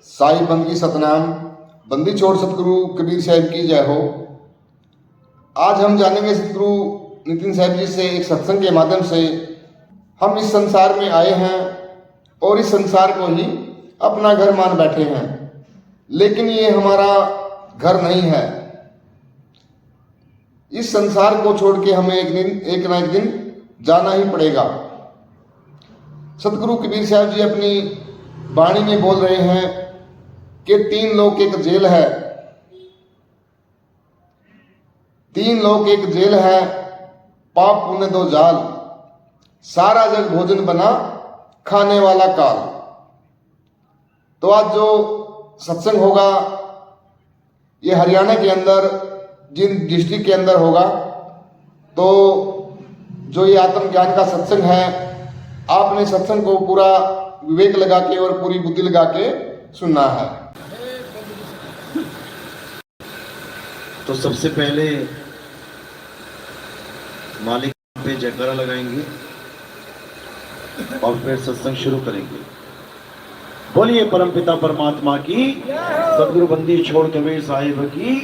साई बंदगी सतनाम, बंदी छोड़ सतगुरु कबीर साहब की जय हो। आज हम जानेंगे सतगुरु नितिन साहब जी से एक सत्संग के माध्यम से। हम इस संसार में आए हैं और इस संसार को ही अपना घर मान बैठे हैं, लेकिन ये हमारा घर नहीं है। इस संसार को छोड़ के हमें एक ना एक दिन जाना ही पड़ेगा। सतगुरु कबीर साहब जी अपनी वाणी में बोल रहे हैं कि 3 लोक एक जेल है, 3 लोक एक जेल है, पाप पुण्य 2 जाल, सारा जग भोजन बना खाने वाला काल। तो आज जो सत्संग होगा ये हरियाणा के अंदर जिन डिस्ट्रिक्ट के अंदर होगा, तो जो ये आत्मज्ञान का सत्संग है, आपने सत्संग को पूरा विवेक लगा के और पूरी बुद्धि लगा के सुनना है। तो सबसे पहले मालिक पे जयकारा लगाएंगे और फिर सत्संग शुरू करेंगे। बोलिए परमपिता परमात्मा की, सतगुरु बंदी छोड़ कबीर साहिब की,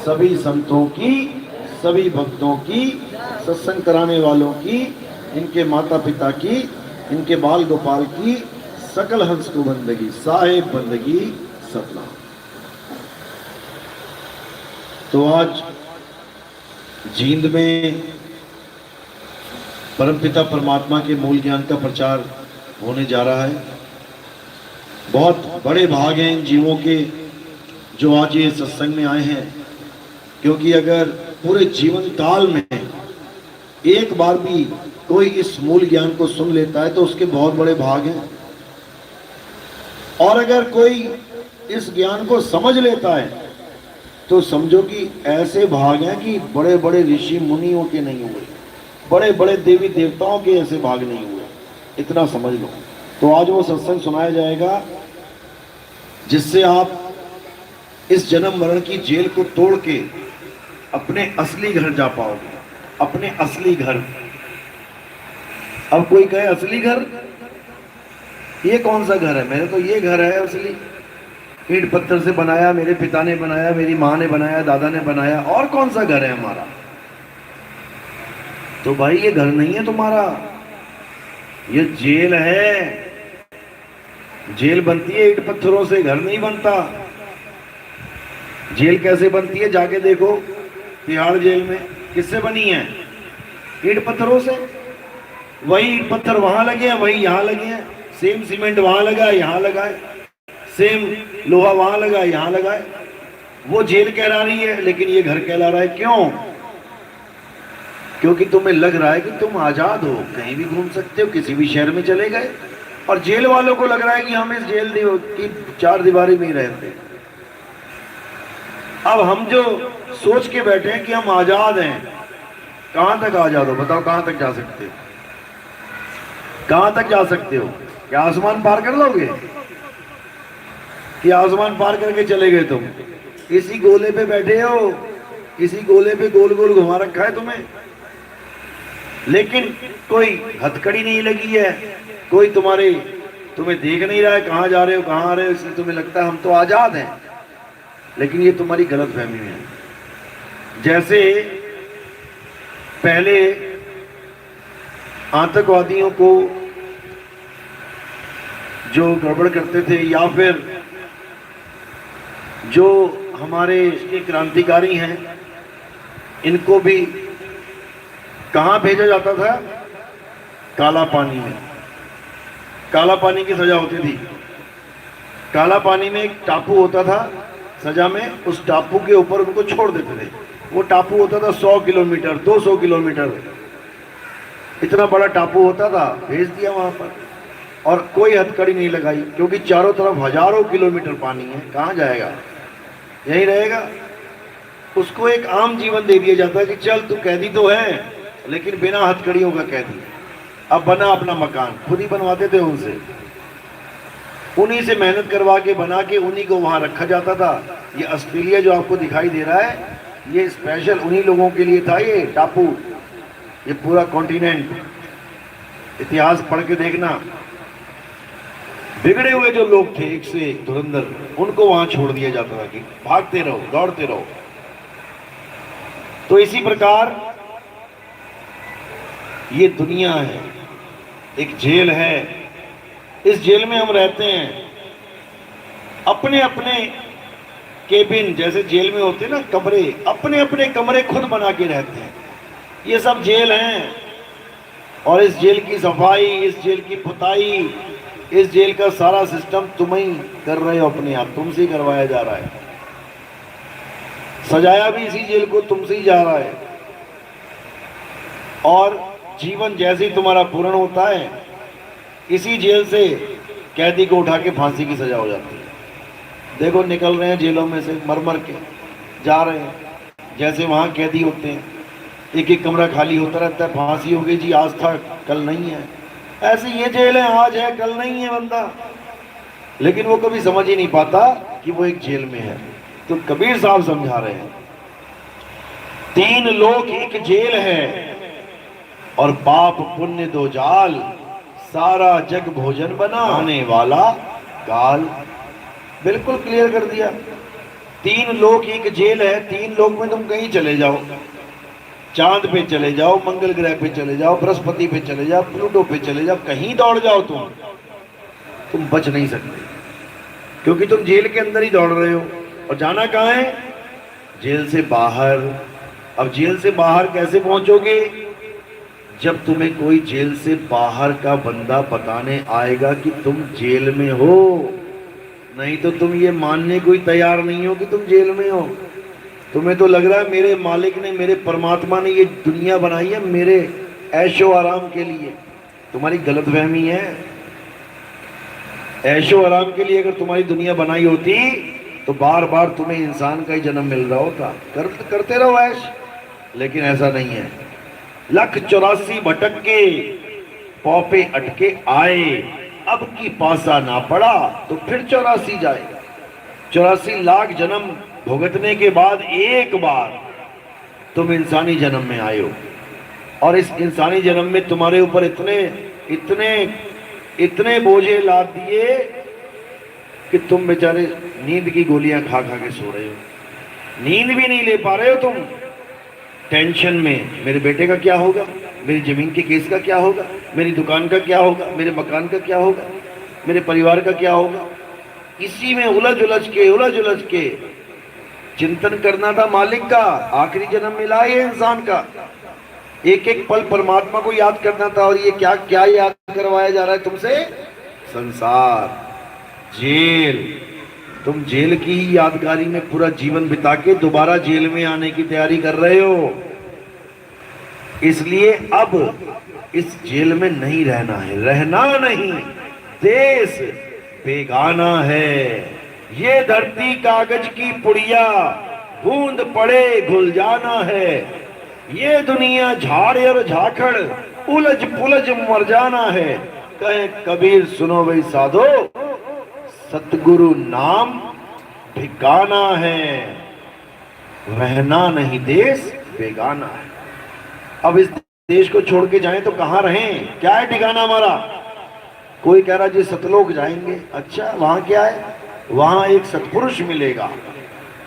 सभी संतों की, सभी भक्तों की, सत्संग कराने वालों की, इनके माता पिता की, इनके बाल गोपाल की, सकल हंस को बंदगी साहिब बंदगी सतनाम। तो आज जींद में परमपिता परमात्मा के मूल ज्ञान का प्रचार होने जा रहा है। बहुत बड़े भाग हैं इन जीवों के जो आज ये सत्संग में आए हैं, क्योंकि अगर पूरे जीवन काल में एक बार भी कोई इस मूल ज्ञान को सुन लेता है तो उसके बहुत बड़े भाग हैं। और अगर कोई इस ज्ञान को समझ लेता है तो समझो कि ऐसे भाग हैं कि बड़े बड़े ऋषि मुनियों के नहीं हुए, बड़े बड़े देवी देवताओं के ऐसे भाग नहीं हुए, इतना समझ लो। तो आज वो सत्संग सुनाया जाएगा जिससे आप इस जन्म मरण की जेल को तोड़ के अपने असली घर जा पाओगे, अपने असली घर। अब कोई कहे असली घर, ये कौन सा घर है? मेरे तो ये घर है असली, ईंट पत्थर से बनाया, मेरे पिता ने बनाया, मेरी माँ ने बनाया, दादा ने बनाया, और कौन सा घर है हमारा? तो भाई ये घर नहीं है तुम्हारा, ये जेल है। जेल बनती है ईंट पत्थरों से, घर नहीं बनता। जेल कैसे बनती है जाके देखो, तिहाड़ जेल में किससे बनी है? ईंट पत्थरों से। वही ईंट पत्थर वहां लगे हैं, वही यहां लगे हैं, सेम सीमेंट वहां लगा है, यहां लगा है, सेम लोहा वहां लगा है, यहां लगा है। वो जेल कहला रही है, लेकिन ये घर कहला रहा है। क्यों? क्योंकि तुम्हें लग रहा है कि तुम आजाद हो, कहीं भी घूम सकते हो, किसी भी शहर में चले गए। और जेल वालों को लग रहा है कि हम इस जेल की 4 दीवारी में ही रहते। अब हम जो सोच के बैठे हैं कि हम आजाद हैं, कहां तक आजाद हो? बताओ, कहां तक जा सकते हो? कहां तक जा सकते हो? क्या आसमान पार कर लोगे? कि आसमान पार करके चले गए तुम? इसी गोले पे बैठे हो, इसी गोले पे गोल गोल घुमा रखा है तुम्हें। लेकिन कोई हथकड़ी नहीं लगी है, कोई तुम्हें देख नहीं रहा है कहां जा रहे हो, कहां आ रहे हो, इसलिए तुम्हें लगता है हम तो आजाद हैं। लेकिन ये तुम्हारी गलतफहमी है। जैसे पहले आतंकवादियों को जो गड़बड़ करते थे, या फिर जो हमारे इसके क्रांतिकारी हैं, इनको भी कहां भेजा जाता था? काला पानी में। काला पानी की सजा होती थी। काला पानी में एक टापू होता था सजा में, उस टापू के ऊपर उनको छोड़ देते थे। वो टापू होता था 100 किलोमीटर, 200 किलोमीटर, इतना बड़ा टापू होता था। भेज दिया वहां पर, और कोई हथकड़ी नहीं लगाई, क्योंकि चारों तरफ हजारों किलोमीटर पानी है, कहां जाएगा? यही रहेगा। उसको एक आम जीवन दे दिया जाता है कि चल तू कैदी तो है, लेकिन बिना हथकड़ियों का कैदी। अब बना अपना मकान, खुद ही बनवाते थे उनसे, उन्हीं से मेहनत करवा के बना के उन्हीं को वहां रखा जाता था। ये ऑस्ट्रेलिया जो आपको दिखाई दे रहा है, ये स्पेशल उन्हीं लोगों के लिए था। ये टापू, ये पूरा कॉन्टिनेंट, इतिहास पढ़ के देखना। बिगड़े हुए जो लोग थे, एक से एक धुरंधर, उनको वहां छोड़ दिया जाता था कि भागते रहो, दौड़ते रहो। तो इसी प्रकार ये दुनिया है, एक जेल है। इस जेल में हम रहते हैं, अपने अपने केबिन, जैसे जेल में होते हैं ना कमरे, अपने अपने कमरे खुद बना के रहते हैं। ये सब जेल हैं। और इस जेल की सफाई, इस जेल की पुताई, इस जेल का सारा सिस्टम तुम ही कर रहे हो अपने आप, तुमसे ही करवाया जा रहा है। सजाया भी इसी जेल को तुमसे ही जा रहा है। और जीवन जैसे ही तुम्हारा पूर्ण होता है, इसी जेल से कैदी को उठा के फांसी की सजा हो जाती है। देखो निकल रहे हैं जेलों में से मर मर के जा रहे हैं। जैसे वहां कैदी होते हैं, एक एक कमरा खाली होता रहता है, फांसी हो गई जी, आज था कल नहीं है। ऐसे ये जेल है, आज है कल नहीं है बंदा। लेकिन वो कभी समझ ही नहीं पाता कि वो एक जेल में है। तो कबीर साहब समझा रहे हैं, तीन लोक एक जेल है और पाप पुण्य दो जाल, सारा जग भोजन बना आने वाला काल। बिल्कुल क्लियर कर दिया। तीन लोक एक जेल है। तीन लोक में तुम कहीं चले जाओ, चांद पे चले जाओ, मंगल ग्रह पे चले जाओ, बृहस्पति पे चले जाओ, प्लूटो पे चले जाओ, कहीं दौड़ जाओ तुम बच नहीं सकते, क्योंकि तुम जेल के अंदर ही दौड़ रहे हो। और जाना कहाँ है? जेल से बाहर। अब जेल से बाहर कैसे पहुंचोगे? जब तुम्हें कोई जेल से बाहर का बंदा बताने आएगा कि तुम जेल में हो। नहीं तो तुम ये मानने को ही तैयार नहीं हो कि तुम जेल में हो। तुम्हें तो लग रहा है मेरे मालिक ने, मेरे परमात्मा ने ये दुनिया बनाई है मेरे ऐशो आराम के लिए। तुम्हारी गलतफहमी है। ऐशो आराम के लिए अगर तुम्हारी दुनिया बनाई होती तो बार बार तुम्हें इंसान का ही जन्म मिल रहा होता। करते रहो ऐश, लेकिन ऐसा नहीं है। 1,84 भटक के पौपे अटके आए, अब की पासा ना पड़ा तो फिर 84 जाएगा। 84 लाख जन्म भुगतने के बाद एक बार तुम इंसानी जन्म में आए हो। और इस इंसानी जन्म में तुम्हारे ऊपर इतने इतने इतने बोझे लाद दिए कि तुम बेचारे नींद की गोलियां खा खा के सो रहे हो। नींद भी नहीं ले पा रहे हो तुम, टेंशन में। मेरे बेटे का क्या होगा, मेरी जमीन के केस का क्या होगा, मेरी दुकान का क्या होगा, मेरे मकान का क्या होगा, मेरे परिवार का क्या होगा। इसी में उलझ उलझ के चिंतन करना था मालिक का। आखिरी जन्म मिला है इंसान का, एक एक पल परमात्मा को याद करना था। और ये क्या क्या याद करवाया जा रहा है तुमसे? संसार, जेल। तुम जेल की ही यादगारी में पूरा जीवन बिता के दोबारा जेल में आने की तैयारी कर रहे हो। इसलिए अब इस जेल में नहीं रहना है, रहना नहीं। देश बेगाना है, ये धरती कागज की पुड़िया, बूंद पड़े घुल जाना है। ये दुनिया झाड़ और झाखड़, उलझ पुलझ मर जाना है। कहे कबीर सुनो भाई साधो, सतगुरु नाम ठिकाना है, रहना नहीं देश बेगाना है। अब इस देश को छोड़ के जाएं तो कहां रहें? क्या है ठिकाना हमारा? कोई कह रहा जी सतलोक जाएंगे। अच्छा, वहां क्या है? वहां एक सत्पुरुष मिलेगा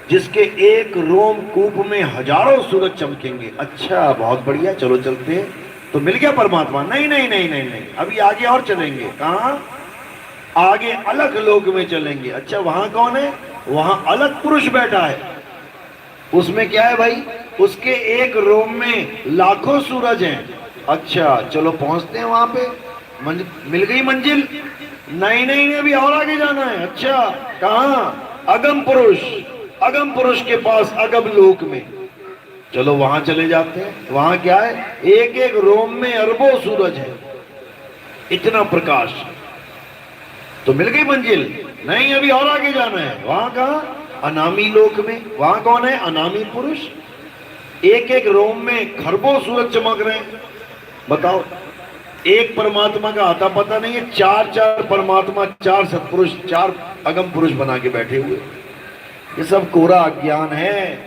जिसके एक रोम कूप में हजारों सूरज चमकेंगे। अच्छा, बहुत बढ़िया, चलो चलते हैं। तो मिल गया परमात्मा? नहीं नहीं नहीं नहीं नहीं, अभी आगे और चलेंगे। कहां? आगे अलग लोक में चलेंगे। अच्छा, वहां कौन है? वहां अलग पुरुष बैठा है। उसमें क्या है भाई? उसके एक रोम में लाखों सूरज हैं। अच्छा, चलो पहुंचते हैं वहां पे। मिल गई मंजिल? नहीं नहीं नहीं, अभी और आगे जाना है। अच्छा, कहां? अगम पुरुष, अगम पुरुष के पास अगम लोक में। चलो वहां चले जाते हैं। वहां क्या है? एक एक रोम में अरबों सूरज है, इतना प्रकाश। तो मिल गई मंजिल? नहीं, अभी और आगे जाना है। वहां कहां? अनामी लोक में। वहां कौन है? अनामी पुरुष। एक एक रोम में खरबों सूरज चमक रहे हैं। बताओ, एक परमात्मा का आता पता नहीं है, चार चार परमात्मा, चार सत्पुरुष, चार अगम पुरुष बना के बैठे हुए। ये सब कोरा अज्ञान है,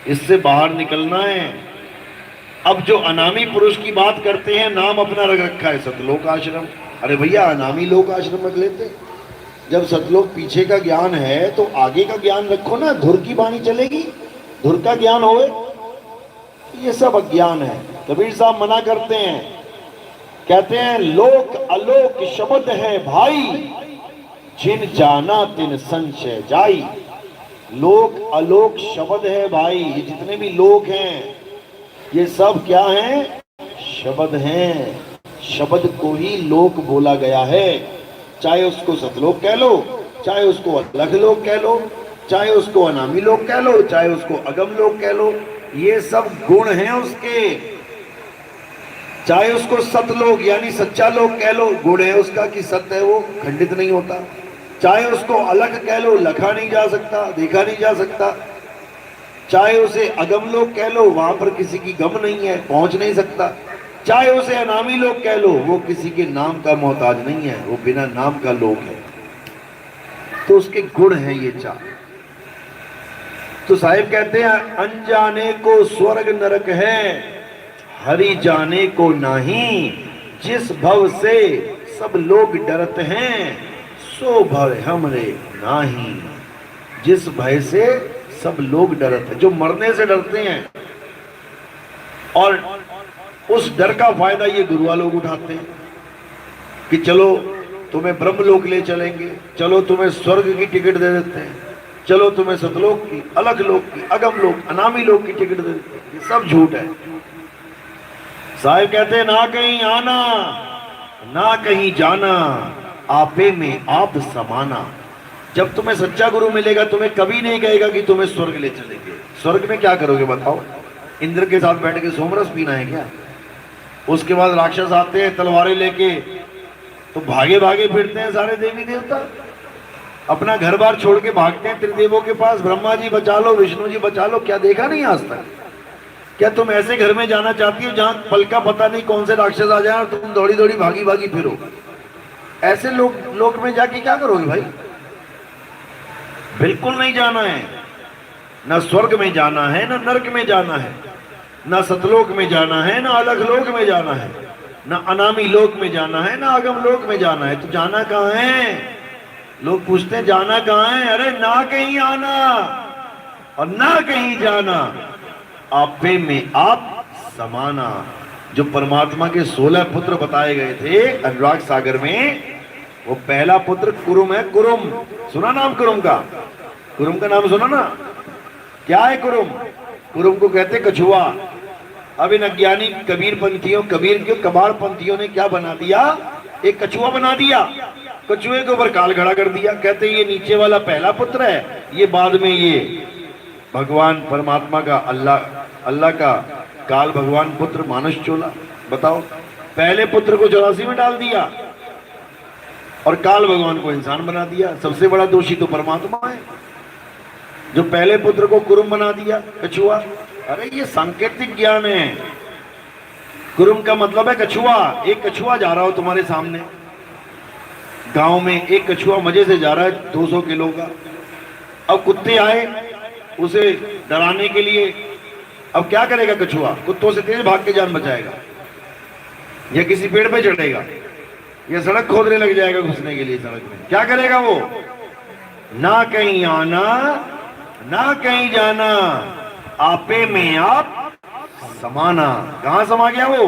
इससे बाहर निकलना है। अब जो अनामी पुरुष की बात करते हैं, नाम अपना रख रखा है सतलोक आश्रम। अरे भैया अनामी लोग आश्रम में लेते, जब सतलोक पीछे का ज्ञान है तो आगे का ज्ञान रखो ना, धुर की वाणी चलेगी, धुर का ज्ञान होए। ये सब अज्ञान है। कबीर साहब मना करते हैं, कहते हैं लोक अलोक शब्द है भाई, जिन जाना तिन संशय जाई। लोक अलोक शब्द है भाई, ये जितने भी लोक हैं ये सब क्या हैं? शब्द हैं। शब्द को ही लोक बोला गया है, चाहे उसको सतलोक कह लो, चाहे उसको अलग लोक कह लो, चाहे उसको अनामी लोक कह लो, चाहे उसको अगम लोक कह लो, ये सब गुण हैं उसके। चाहे उसको सतलोक यानी सच्चा लोक कह लो, गुण है उसका कि सत्य है, वो खंडित नहीं होता। चाहे उसको अलग कह लो, लखा नहीं जा सकता, देखा नहीं जा सकता। चाहे उसे अगम लोक कह लो, वहां पर किसी की गम नहीं है, पहुंच नहीं सकता। चाहे उसे अनामी लोक कह लो, वो किसी के नाम का मोहताज नहीं है, वो बिना नाम का लोक है। तो उसके गुण है ये चार। तो साहिब कहते हैं अनजाने को स्वर्ग नरक है, हरि जाने को नाही। जिस भव से सब लोग डरते हैं, सो भय हमरे नाही। जिस भय से सब लोग डरते हैं, जो मरने से डरते हैं, और उस डर का फायदा ये गुरुआ लोग उठाते हैं कि चलो तुम्हें ब्रह्मलोक ले चलेंगे, चलो तुम्हें स्वर्ग की टिकट दे देते हैं, चलो तुम्हें सतलोक की, अलग लोक की, अगम लोक, अनामी लोक की टिकट दे देते हैं। ये सब झूठ है। साहिब कहते हैं ना कहीं आना ना कहीं जाना, आपे में आप समाना। जब तुम्हें सच्चा गुरु मिलेगा तुम्हें कभी नहीं कहेगा कि तुम्हें स्वर्ग ले चलेंगे। स्वर्ग में क्या करोगे बताओ? इंद्र के साथ बैठ के सोमरस पीना है क्या? उसके बाद राक्षस आते हैं तलवारें लेके, तो भागे भागे फिरते हैं सारे देवी देवता, अपना घर बार छोड़ के भागते हैं त्रिदेवों के पास, ब्रह्मा जी बचा लो, विष्णु जी बचा लो। क्या देखा नहीं आज तक? क्या तुम ऐसे घर में जाना चाहती हो जहां पल का पता नहीं कौन से राक्षस आ जाए और तुम दौड़ी दौड़ी भागी भागी फिरो? ऐसे लोक में जाके क्या करोगे भाई? बिल्कुल नहीं जाना है। ना स्वर्ग में जाना है, ना नरक में जाना है, ना सतलोक में जाना है, ना अलग लोक में जाना है, ना अनामी लोक में जाना है, ना अगम लोक में जाना है। तो जाना कहाँ है? लोग पूछते हैं जाना कहाँ है? अरे ना कहीं आना और ना कहीं जाना, आपे में आप समाना। जो परमात्मा के 16 पुत्र बताए गए थे अनुराग सागर में, वो पहला पुत्र कुरुम है। कुरुम सुना नाम कुरुम का? कुरुम का नाम सुना ना? क्या है कुरुम? कुरुम को कहते कछुआ। अब इन अज्ञानी कबीर पंथियों, कबीर के कबाड़ पंथियों ने क्या बना दिया? एक कछुआ बना दिया, कछुए के ऊपर काल खड़ा कर दिया। कहते ये नीचे वाला पहला पुत्र है, ये बाद में ये भगवान परमात्मा का अल्लाह का काल भगवान पुत्र मानस चोला। बताओ, पहले पुत्र को 84 में डाल दिया और काल भगवान को इंसान बना दिया। सबसे बड़ा दोषी तो परमात्मा है, जो पहले पुत्र को कुरुम बना दिया, कछुआ। अरे ये सांकेतिक ज्ञान है। कुरुम का मतलब है कछुआ। एक कछुआ जा रहा हो तुम्हारे सामने गांव में, एक कछुआ मजे से जा रहा है 200 किलो का। अब कुत्ते आए उसे डराने के लिए, अब क्या करेगा कछुआ? कुत्तों से तेज भाग के जान बचाएगा, या किसी पेड़ पे चढ़ेगा, या सड़क खोदने लग जाएगा घुसने के लिए सड़क में। क्या करेगा वो? ना कहीं आना ना कहीं जाना, आपे में आप समाना। कहां समा गया वो?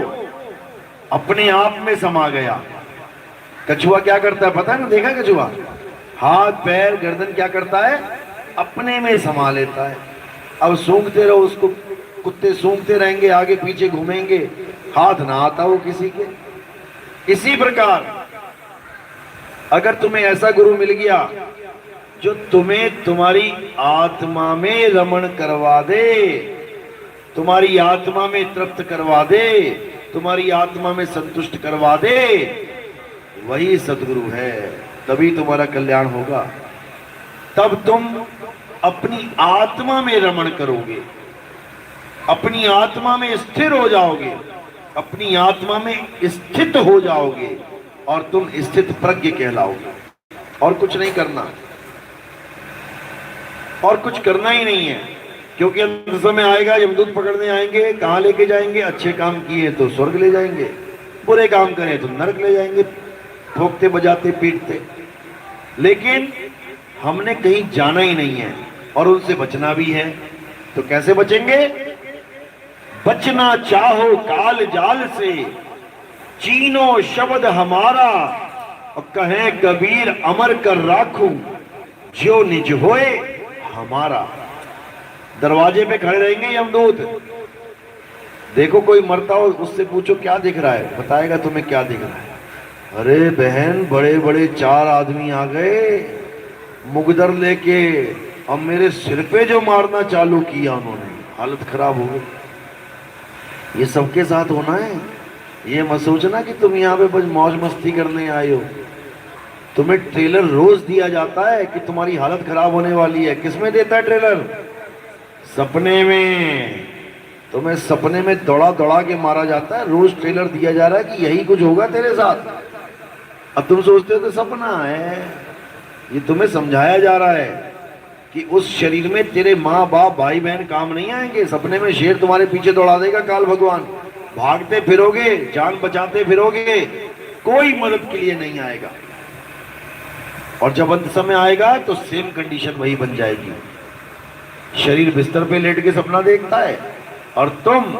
अपने आप में समा गया। कछुआ क्या करता है पता है ना? देखा कछुआ? हाथ पैर गर्दन क्या करता है? अपने में समा लेता है। अब सूंघते रहो उसको, कुत्ते सूंघते रहेंगे, आगे पीछे घूमेंगे, हाथ ना आता वो किसी के। इसी प्रकार अगर तुम्हें ऐसा गुरु मिल गया जो तुम्हें तुम्हारी आत्मा में रमण करवा दे, तुम्हारी आत्मा में तृप्त करवा दे, तुम्हारी आत्मा में संतुष्ट करवा दे, वही सदगुरु है। तभी तुम्हारा कल्याण होगा। तब तुम अपनी आत्मा में रमण करोगे, अपनी आत्मा में स्थिर हो जाओगे, अपनी आत्मा में स्थित हो जाओगे और तुम स्थित प्रज्ञ कहलाओगे। और कुछ नहीं करना, और कुछ करना ही नहीं है। क्योंकि अंत समय आएगा, यमदूत पकड़ने आएंगे, कहां लेके जाएंगे? अच्छे काम किए तो स्वर्ग ले जाएंगे, बुरे काम करें तो नरक ले जाएंगे। ठोकते बजाते पीटते, लेकिन हमने कहीं जाना ही नहीं है और उनसे बचना भी है। तो कैसे बचेंगे? बचना चाहो काल जाल से, चीनो शब्द हमारा, और कहे कबीर अमर कर राखूं, जो निज होए हमारा। दरवाजे पे खड़े रहेंगे यमदूत। देखो कोई मरता हो, उससे पूछो क्या दिख रहा है, बताएगा तुम्हें क्या दिख रहा है। अरे बहन, बड़े बड़े 4 आदमी आ गए मुगदर लेके, अब मेरे सिर पे जो मारना चालू किया उन्होंने, हालत खराब हो गई। ये सबके साथ होना है। ये मत सोचना कि तुम यहाँ पे बस मौज मस्ती करने आए हो। तुम्हें ट्रेलर रोज दिया जाता है कि तुम्हारी हालत खराब होने वाली है। किसमें देता है ट्रेलर? सपने में। तुम्हें सपने में दौड़ा दौड़ा के मारा जाता है। रोज ट्रेलर दिया जा रहा है कि यही कुछ होगा तेरे साथ। अब तुम सोचते हो कि सपना है। ये तुम्हें समझाया जा रहा है कि उस शरीर में तेरे माँ बाप भाई बहन काम नहीं आएंगे। सपने में शेर तुम्हारे पीछे दौड़ा देगा काल भगवान, भागते फिरोगे, जान बचाते फिरोगे, कोई मदद के लिए नहीं आएगा। और जब अंत समय आएगा तो सेम कंडीशन वही बन जाएगी। शरीर बिस्तर पे लेट के सपना देखता है और तुम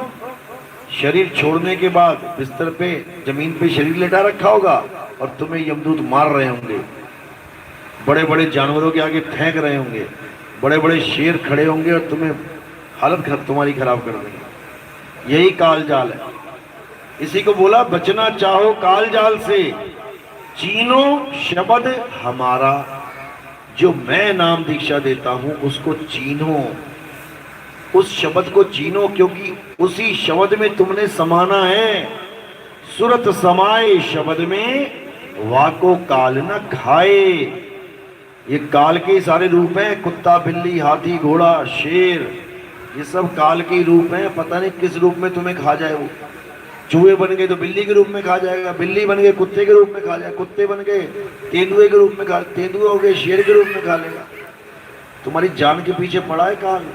शरीर छोड़ने के बाद बिस्तर पे जमीन पे शरीर लेटा रखा होगा और तुम्हें यमदूत मार रहे होंगे, बड़े बड़े जानवरों के आगे फेंक रहे होंगे, बड़े बड़े शेर खड़े होंगे और तुम्हें हालत तुम्हारी खराब कर देंगे। यही काल जाल है। इसी को बोला बचना चाहो काल जाल से, चीनो शब्द हमारा। जो मैं नाम दीक्षा देता हूं उसको चीनो, उस शब्द को चीनो, क्योंकि उसी शब्द में तुमने समाना है। सुरत समाए शब्द में, वाको काल न खाए। ये काल के सारे रूप हैं। कुत्ता, बिल्ली, हाथी, घोड़ा, शेर, ये सब काल के रूप हैं। पता नहीं किस रूप में तुम्हें खा जाए वो। चूहे बन गए तो बिल्ली के रूप में खा जाएगा, बिल्ली बन गए कुत्ते के रूप में खा जाएगा, कुत्ते बन गए तेंदुए के रूप में खा, तेंदुए हो गए शेर के रूप में खा लेगा। तुम्हारी जान के पीछे पड़ा है काल,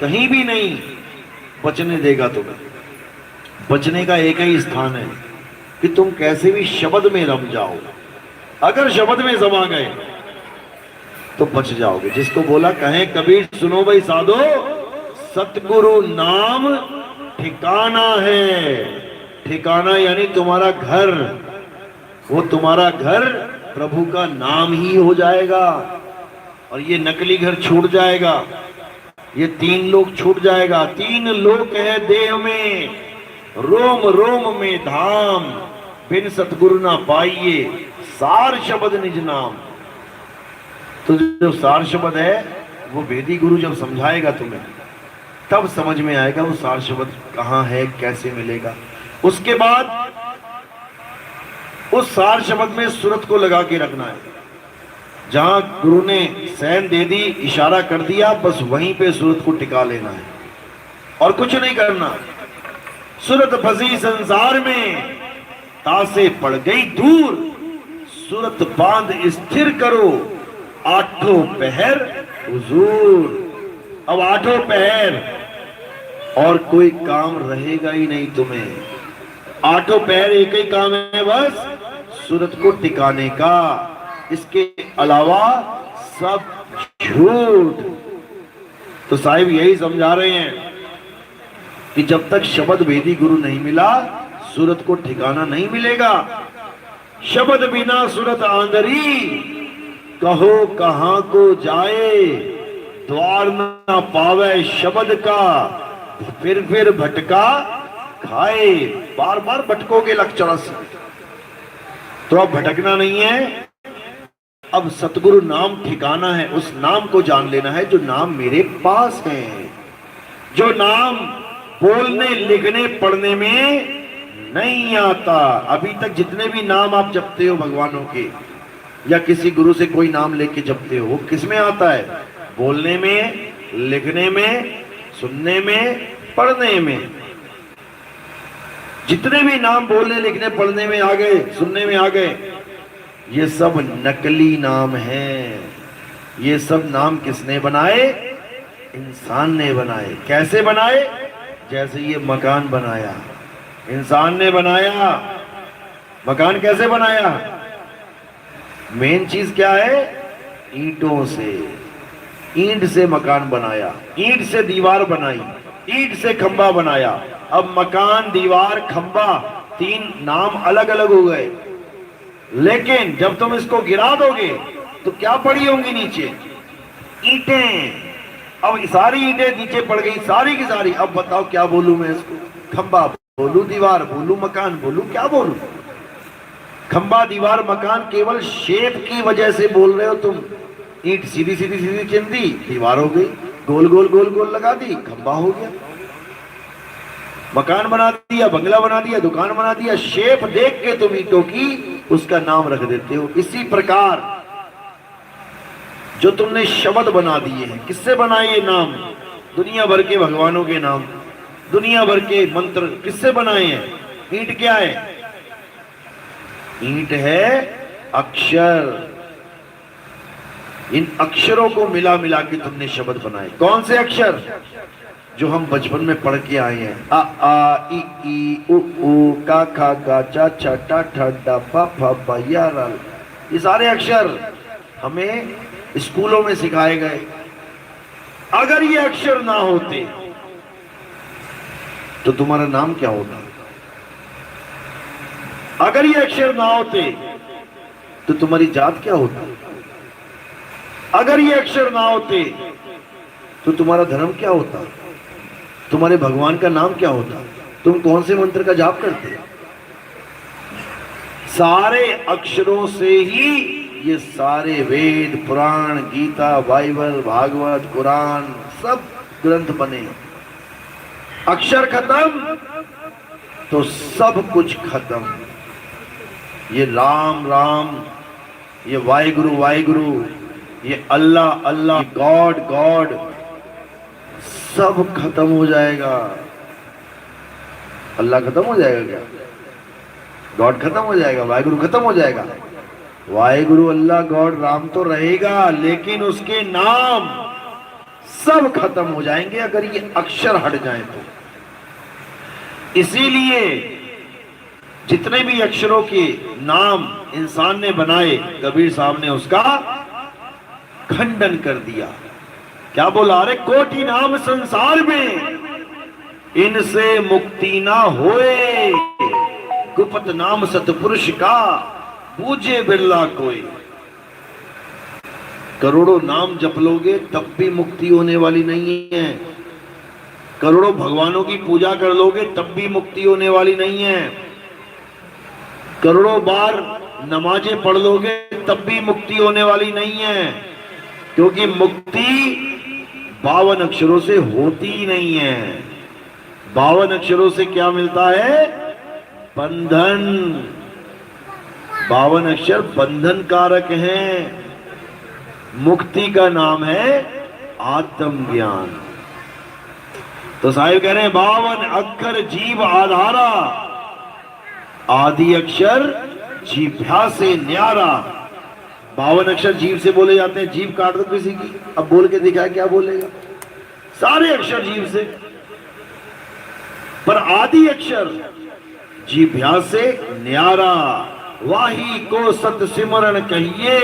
कहीं भी नहीं बचने देगा तुम्हें। बचने का एक ही स्थान है कि तुम कैसे भी शब्द में रम जाओ। अगर शब्द में समा गए तो बच जाओगे। जिसको बोला कहें कबीर सुनो भाई साधो, सतगुरु नाम ठिकाना है। ठिकाना यानी तुम्हारा घर। वो तुम्हारा घर प्रभु का नाम ही हो जाएगा और ये नकली घर छूट जाएगा। ये 3 लोक छूट जाएगा। 3 लोक है देह में, रोम रोम में धाम, बिन सतगुरु ना पाइए सार शब्द निज नाम। तो जो सार शब्द है वो वेदी गुरु जब समझाएगा तुम्हें, तब समझ में आएगा वो सार शब्द कहाँ है, कैसे मिलेगा। उसके बाद उस सार शब्द में सूरत को लगा के रखना है। जहां गुरु ने सैन दे दी, इशारा कर दिया, बस वहीं पे सूरत को टिका लेना है और कुछ नहीं करना। सूरत फंसी संसार में, तासे पड़ गई दूर, सूरत बांध स्थिर करो, 8 पहर हुजूर। अब 8 पहर और कोई काम रहेगा ही नहीं तुम्हें। 8 पहर एक ही काम है, बस सूरत को टिकाने का। इसके अलावा सब झूठ। तो साहिब यही समझा रहे हैं कि जब तक शब्द वेदी गुरु नहीं मिला, सूरत को ठिकाना नहीं मिलेगा। शब्द बिना सूरत आंदरी, कहो कहां को जाए, द्वार ना पावे शब्द का, फिर भटका खाए। बार बार भटकोगे लक्षण से, तो अब भटकना नहीं है। अब सतगुरु नाम ठिकाना है। उस नाम को जान लेना है जो नाम मेरे पास है, जो नाम बोलने लिखने पढ़ने में नहीं आता। अभी तक जितने भी नाम आप जपते हो भगवानों के या किसी गुरु से कोई नाम लेके जपते हो, वो किस में आता है? बोलने में, लिखने में, सुनने में, पढ़ने में। जितने भी नाम बोलने लिखने पढ़ने में आ गए, सुनने में आ गए, ये सब नकली नाम हैं। ये सब नाम किसने बनाए? इंसान ने बनाए। कैसे बनाए? जैसे ये मकान बनाया, इंसान ने बनाया। मकान कैसे बनाया? मेन चीज क्या है? ईंटों से, ईंट से मकान बनाया, ईंट से दीवार बनाई, ईंट से खंबा बनाया। अब मकान, दीवार, खंबा, तीन नाम अलग अलग हो गए, लेकिन जब तुम इसको गिरा दोगे तो क्या पड़ी होंगी नीचे? ईंटें। अब सारी ईंटें नीचे पड़ गई, सारी की सारी। अब बताओ क्या बोलूं मैं इसको? खंबा बोलूं, दीवार बोलूं, मकान बोलूं, क्या बोलूं? खंबा, दीवार, मकान केवल शेप की वजह से बोल रहे हो तुम। ईंट सीधी सीधी सीधी चिन दी, दीवार हो गई, गोल गोल गोल गोल लगा दी, खंबा हो गया। मकान बना दिया, बंगला बना दिया, दुकान बना दिया, शेप देख के तुम ईंटों की उसका नाम रख देते हो। इसी प्रकार जो तुमने शब्द बना दिए हैं, किससे बनाए ये नाम? दुनिया भर के भगवानों के नाम, दुनिया भर के मंत्र किससे बनाए हैं? ईंट क्या है? ईंट है अक्षर। इन अक्षरों को मिला मिला के तुमने शब्द बनाए। कौन से अक्षर? जो हम बचपन में पढ़ के आए हैं। अ आ इ ई उ ऊ का खा गा चा छा टा ठा डा पा फा बा या रा। ये सारे अक्षर हमें स्कूलों में सिखाए गए। अगर ये अक्षर ना होते तो तुम्हारा नाम क्या होता? अगर ये अक्षर ना होते तो तुम्हारी जात क्या होती? अगर ये अक्षर ना होते तो तुम्हारा धर्म क्या होता? तुम्हारे भगवान का नाम क्या होता? तुम कौन से मंत्र का जाप करते? सारे अक्षरों से ही ये सारे वेद, पुराण, गीता, बाइबल, भागवत, कुरान सब ग्रंथ बने। अक्षर खत्म तो सब कुछ खत्म। ये राम राम, ये वाहिगुरु वाहिगुरु, ये अल्लाह अल्लाह, गॉड गॉड, सब खत्म हो जाएगा। अल्लाह खत्म हो जाएगा क्या? गॉड खत्म हो जाएगा? वाहिगुरु खत्म हो जाएगा? वाहिगुरु, अल्लाह, गॉड, राम तो रहेगा, लेकिन उसके नाम सब खत्म हो जाएंगे अगर ये अक्षर हट जाए तो। इसीलिए जितने भी अक्षरों के नाम इंसान ने बनाए, कबीर साहब ने उसका खंडन कर दिया। क्या बोला? अरे कोटि नाम संसार में, इनसे मुक्ति ना होए, गुप्त नाम सतपुरुष का, पूजे बिरला कोई। करोड़ों नाम जप लोगे तब भी मुक्ति होने वाली नहीं है। करोड़ों भगवानों की पूजा कर लोगे तब भी मुक्ति होने वाली नहीं है। करोड़ों बार नमाजें पढ़ लोगे तब भी मुक्ति होने वाली नहीं है, क्योंकि मुक्ति 52 अक्षरों से होती ही नहीं है। 52 अक्षरों से क्या मिलता है? बंधन। 52 अक्षर बंधन कारक हैं। मुक्ति का नाम है आत्मज्ञान। तो साहिब कह रहे हैं 52 अक्षर जीव आधारा, आदि अक्षर जीभ्या से न्यारा। 52 अक्षर जीव से बोले जाते हैं। जीभ काट दो किसी की, अब बोल के दिखाए क्या बोलेगा? सारे अक्षर जीव से, पर आदि अक्षर जीभ्या से न्यारा। वाही को सत सिमरन कहिए,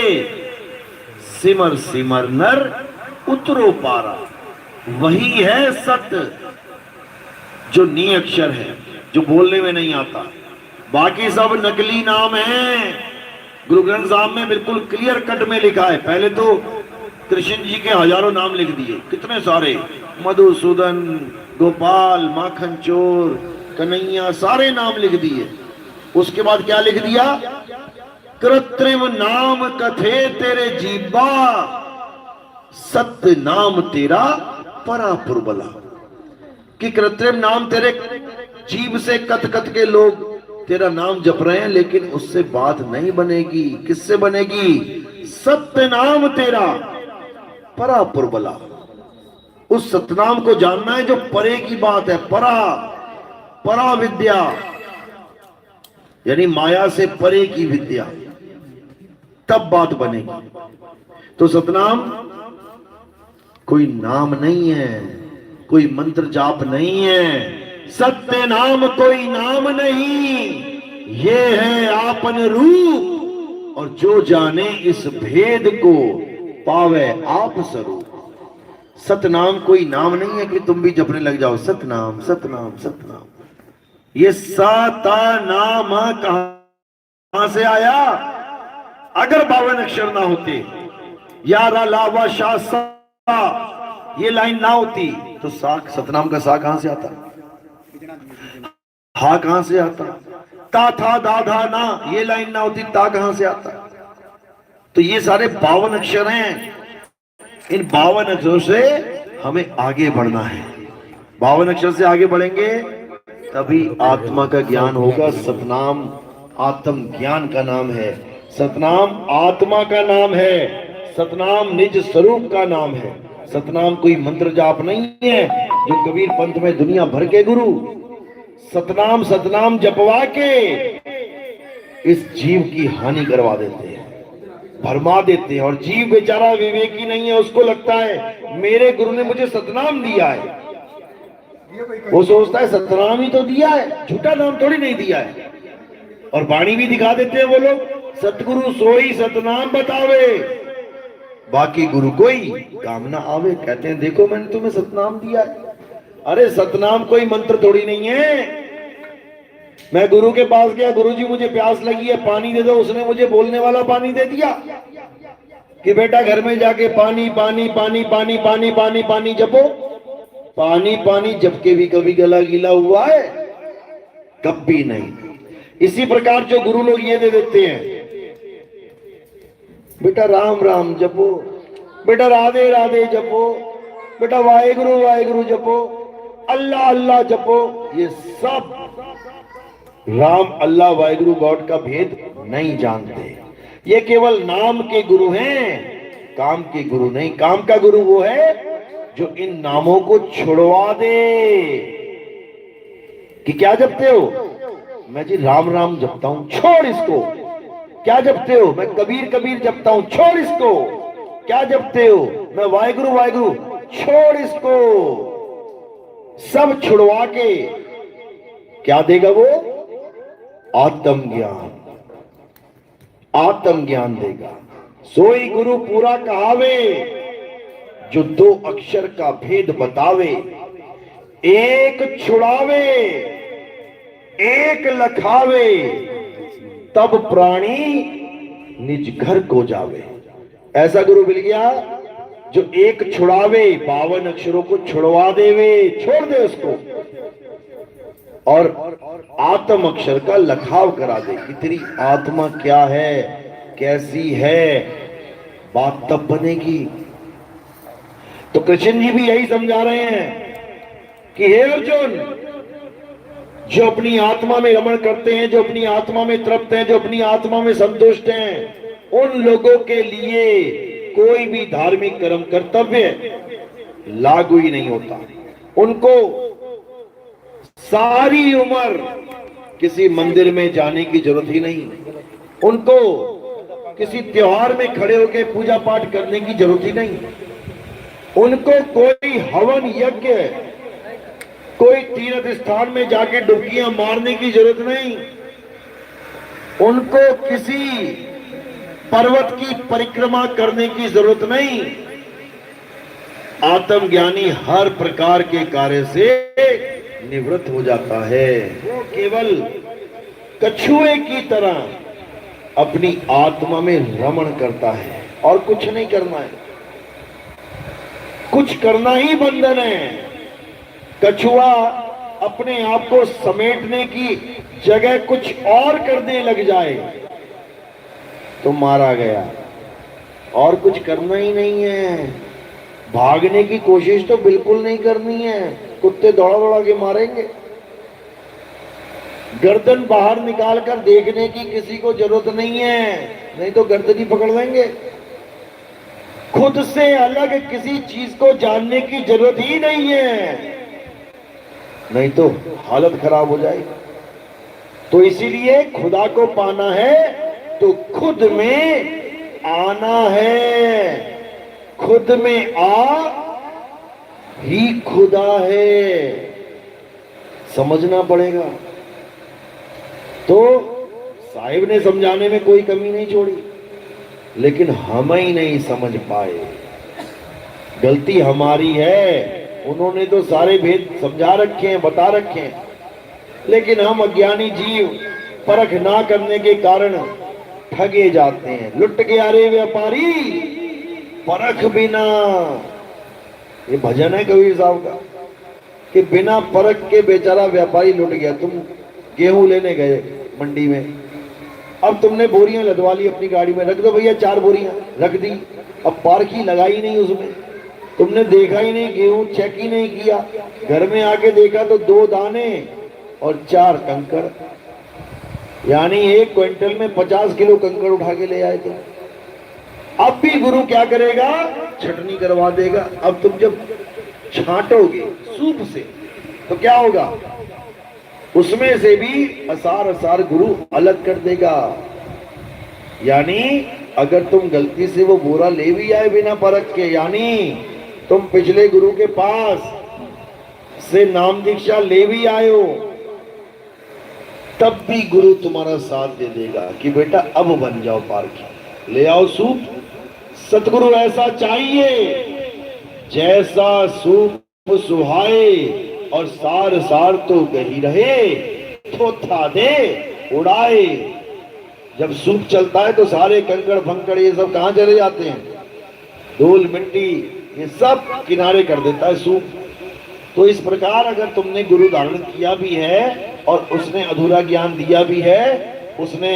सिमर सिमर नर उतरो पारा। वही है सत्य जो नी अक्षर है, जो बोलने में नहीं आता। बाकी सब नकली नाम हैं। गुरु ग्रंथ साहब में बिल्कुल क्लियर कट में लिखा है। पहले तो कृष्ण जी के हजारों नाम लिख दिए, कितने सारे, मधुसूदन, गोपाल, माखन चोर, कन्हैया, सारे नाम लिख दिए। उसके बाद क्या लिख दिया? कृत्रिम नाम कथे तेरे जीबा, सत्य नाम तेरा परापुर बला। कि कृत्रिम नाम तेरे जीभ से कत कत के लोग तेरा नाम जप रहे हैं, लेकिन उससे बात नहीं बनेगी। किससे बनेगी? सत्य नाम तेरा परापुर बला। उस सतनाम को जानना है जो परे की बात है। परा, परा विद्या, यानी माया से परे की विद्या, तब बात बनेगी। तो सतनाम कोई नाम नहीं है, कोई मंत्र जाप नहीं है। सत्य नाम कोई नाम नहीं, ये है आपन रूप और जो जाने इस भेद को पावे आप स्वरूप। सतनाम कोई नाम नहीं है कि तुम भी जपने लग जाओ, सतनाम सतनाम सतनाम। ये साता नाम कहां से आया? अगर 52 अक्षर ना होते, यारा लावा शाह सा, ये लाइन ना होती तो साख सतनाम का सा कहां से आता? हा कहां से आता? ता था दा धा ना, ये लाइन ना होती ता कहां से आता? तो ये सारे 52 अक्षर हैं। इन 52 अक्षरों से हमें आगे बढ़ना है। 52 अक्षर से आगे बढ़ेंगे तभी आत्मा का ज्ञान होगा। सतनाम आत्म ज्ञान का नाम है, सतनाम आत्मा का नाम है, सतनाम निज स्वरूप का नाम है। सतनाम कोई मंत्र जाप नहीं है जो कबीर पंथ में दुनिया भर के गुरु सतनाम सतनाम जपवा के इस जीव की हानि करवा देते हैं, भरमा देते हैं। और जीव बेचारा विवेकी नहीं है, उसको लगता है मेरे गुरु ने मुझे सतनाम दिया है। वो सोचता है सतनाम ही तो दिया है, झूठा नाम थोड़ी नहीं दिया है। और वाणी भी दिखा देते हैं वो लोग, सतगुरु सोई सतनाम बतावे, बाकी गुरु कोई काम ना आवे। कहते हैं देखो मैंने तुम्हें सतनाम दिया है। अरे सतनाम कोई मंत्र थोड़ी नहीं है। मैं गुरु के पास गया, गुरुजी मुझे प्यास लगी है पानी दे दो, उसने मुझे बोलने वाला पानी दे दिया कि बेटा घर में जाके पानी पानी पानी पानी पानी पानी पानी जपो। पानी पानी जप के भी कभी गला गीला हुआ है? कभी नहीं। इसी प्रकार जो गुरु लोग ये दे देते हैं, बेटा राम राम जपो, बेटा राधे राधे जपो, बेटा वाहेगुरु वाहेगुरु जपो, अल्लाह अल्लाह जपो। ये सब राम अल्लाह वाहेगुरु गॉड का भेद नहीं जानते। ये केवल नाम के गुरु हैं, काम के गुरु नहीं। काम का गुरु वो है जो इन नामों को छुड़वा दे। कि क्या जपते हो? मैं जी राम राम जपता हूं, छोड़ इसको। क्या जपते हो? मैं कबीर कबीर जपता हूं, छोड़ इसको। क्या जपते हो? मैं वाहेगुरु वाहेगुरु, छोड़ इसको। सब छुड़वा के क्या देगा वो? आत्म ज्ञान, आत्म ज्ञान देगा। सोई गुरु पूरा कहावे, जो 2 अक्षर का भेद बतावे। एक छुड़ावे एक लखावे, तब प्राणी निज घर को जावे। ऐसा गुरु मिल गया जो एक छुड़ावे, 52 अक्षरों को छुड़वा देवे, छोड़ दे उसको, और आत्म अक्षर का लखाव करा दे कि तेरी आत्मा क्या है, कैसी है, बात तब बनेगी। तो कृष्ण जी भी यही समझा रहे हैं कि हे अर्जुन, जो अपनी आत्मा में रमण करते हैं, जो अपनी आत्मा में तृप्त हैं, जो अपनी आत्मा में संतुष्ट हैं, उन लोगों के लिए कोई भी धार्मिक कर्म कर्तव्य लागू ही नहीं होता। उनको सारी उम्र किसी मंदिर में जाने की जरूरत ही नहीं, उनको किसी त्योहार में खड़े होकर पूजा पाठ करने की जरूरत ही नहीं, उनको कोई हवन यज्ञ, कोई तीर्थ स्थान में जाके डुबकियां मारने की जरूरत नहीं, उनको किसी पर्वत की परिक्रमा करने की जरूरत नहीं। आत्मज्ञानी हर प्रकार के कार्य से निवृत्त हो जाता है। वो केवल कछुए की तरह अपनी आत्मा में रमण करता है और कुछ नहीं करना है। कुछ करना ही बंधन है। कछुआ अपने आप को समेटने की जगह कुछ और करने लग जाए तो मारा गया, और कुछ करना ही नहीं है। भागने की कोशिश तो बिल्कुल नहीं करनी है, कुत्ते दौड़ा दौड़ा के मारेंगे। गर्दन बाहर निकालकर देखने की किसी को जरूरत नहीं है, नहीं तो गर्दन ही पकड़ लेंगे। खुद से अलग किसी चीज को जानने की जरूरत ही नहीं है, नहीं तो हालत खराब हो जाएगी। तो इसीलिए खुदा को पाना है तो खुद में आना है। खुद में आ ही खुदा है, समझना पड़ेगा। तो साहिब ने समझाने में कोई कमी नहीं छोड़ी, लेकिन हम ही नहीं समझ पाए। गलती हमारी है। उन्होंने तो सारे भेद समझा रखे हैं, बता रखे हैं, लेकिन हम अज्ञानी जीव परख ना करने के कारण ठगे जाते हैं। लुट गया रे व्यापारी परख बिना। ये भजन है कबीर साहब का कि बिना परख के बेचारा व्यापारी लुट गया। तुम गेहूं लेने गए मंडी में, अब तुमने बोरियां लदवा ली अपनी गाड़ी में, रख दो भैया 4 बोरियां, रख दी। अब पारखी लगाई नहीं उसमें, तुमने देखा ही नहीं, गेहूं चेक ही नहीं किया, घर में आके देखा तो 2 दाने और 4 कंकड़, यानी 1 क्विंटल में 50 किलो कंकड़ उठा के ले आए थे। अब भी गुरु क्या करेगा? छटनी करवा देगा। अब तुम जब छांटोगे सूप से तो क्या होगा? उसमें से भी असार असार गुरु अलग कर देगा। यानी अगर तुम गलती से वो बोरा ले भी आए बिना परख के, यानी तुम पिछले गुरु के पास से नाम दीक्षा ले भी आए हो, तब भी गुरु तुम्हारा साथ दे देगा कि बेटा अब बन जाओ पारखी, ले आओ सूप। सतगुरु ऐसा चाहिए जैसा सूप सुहाए और सार सार तो गही रहे, थोथा दे उड़ाए। जब सूप चलता है तो सारे कंकड़ फंकड़ ये सब कहां चले जाते हैं? धूल मिट्टी ये सब किनारे कर देता है सूप। तो इस प्रकार अगर तुमने गुरु धारण किया भी है और उसने अधूरा ज्ञान दिया भी है, उसने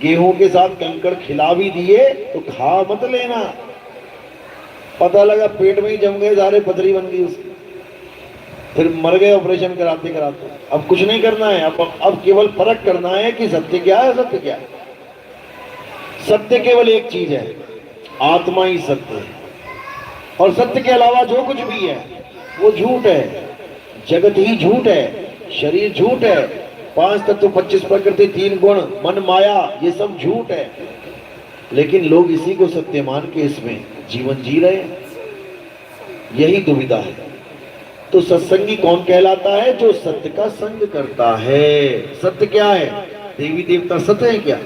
गेहूं के साथ कंकड़ खिला भी दिए, तो खा मत लेना। पता लगा पेट में ही जम गए, सारे पथरी बन गई उसकी, फिर मर गए ऑपरेशन कराते कराते। अब कुछ नहीं करना है, अब केवल परख करना है कि सत्य क्या है, सत्य क्या है। सत्य केवल एक चीज है, आत्मा ही सत्य है, और सत्य के अलावा जो कुछ भी है वो झूठ है। जगत ही झूठ है, शरीर झूठ है, 5 तत्व 25 प्रकृति 3 गुण मन माया ये सब झूठ है। लेकिन लोग इसी को सत्य मान के इसमें जीवन जी रहे हैं। यही दुविधा है। तो सत्संगी कौन कहलाता है? जो सत्य का संग करता है। सत्य क्या है? देवी देवता सत्य है क्या?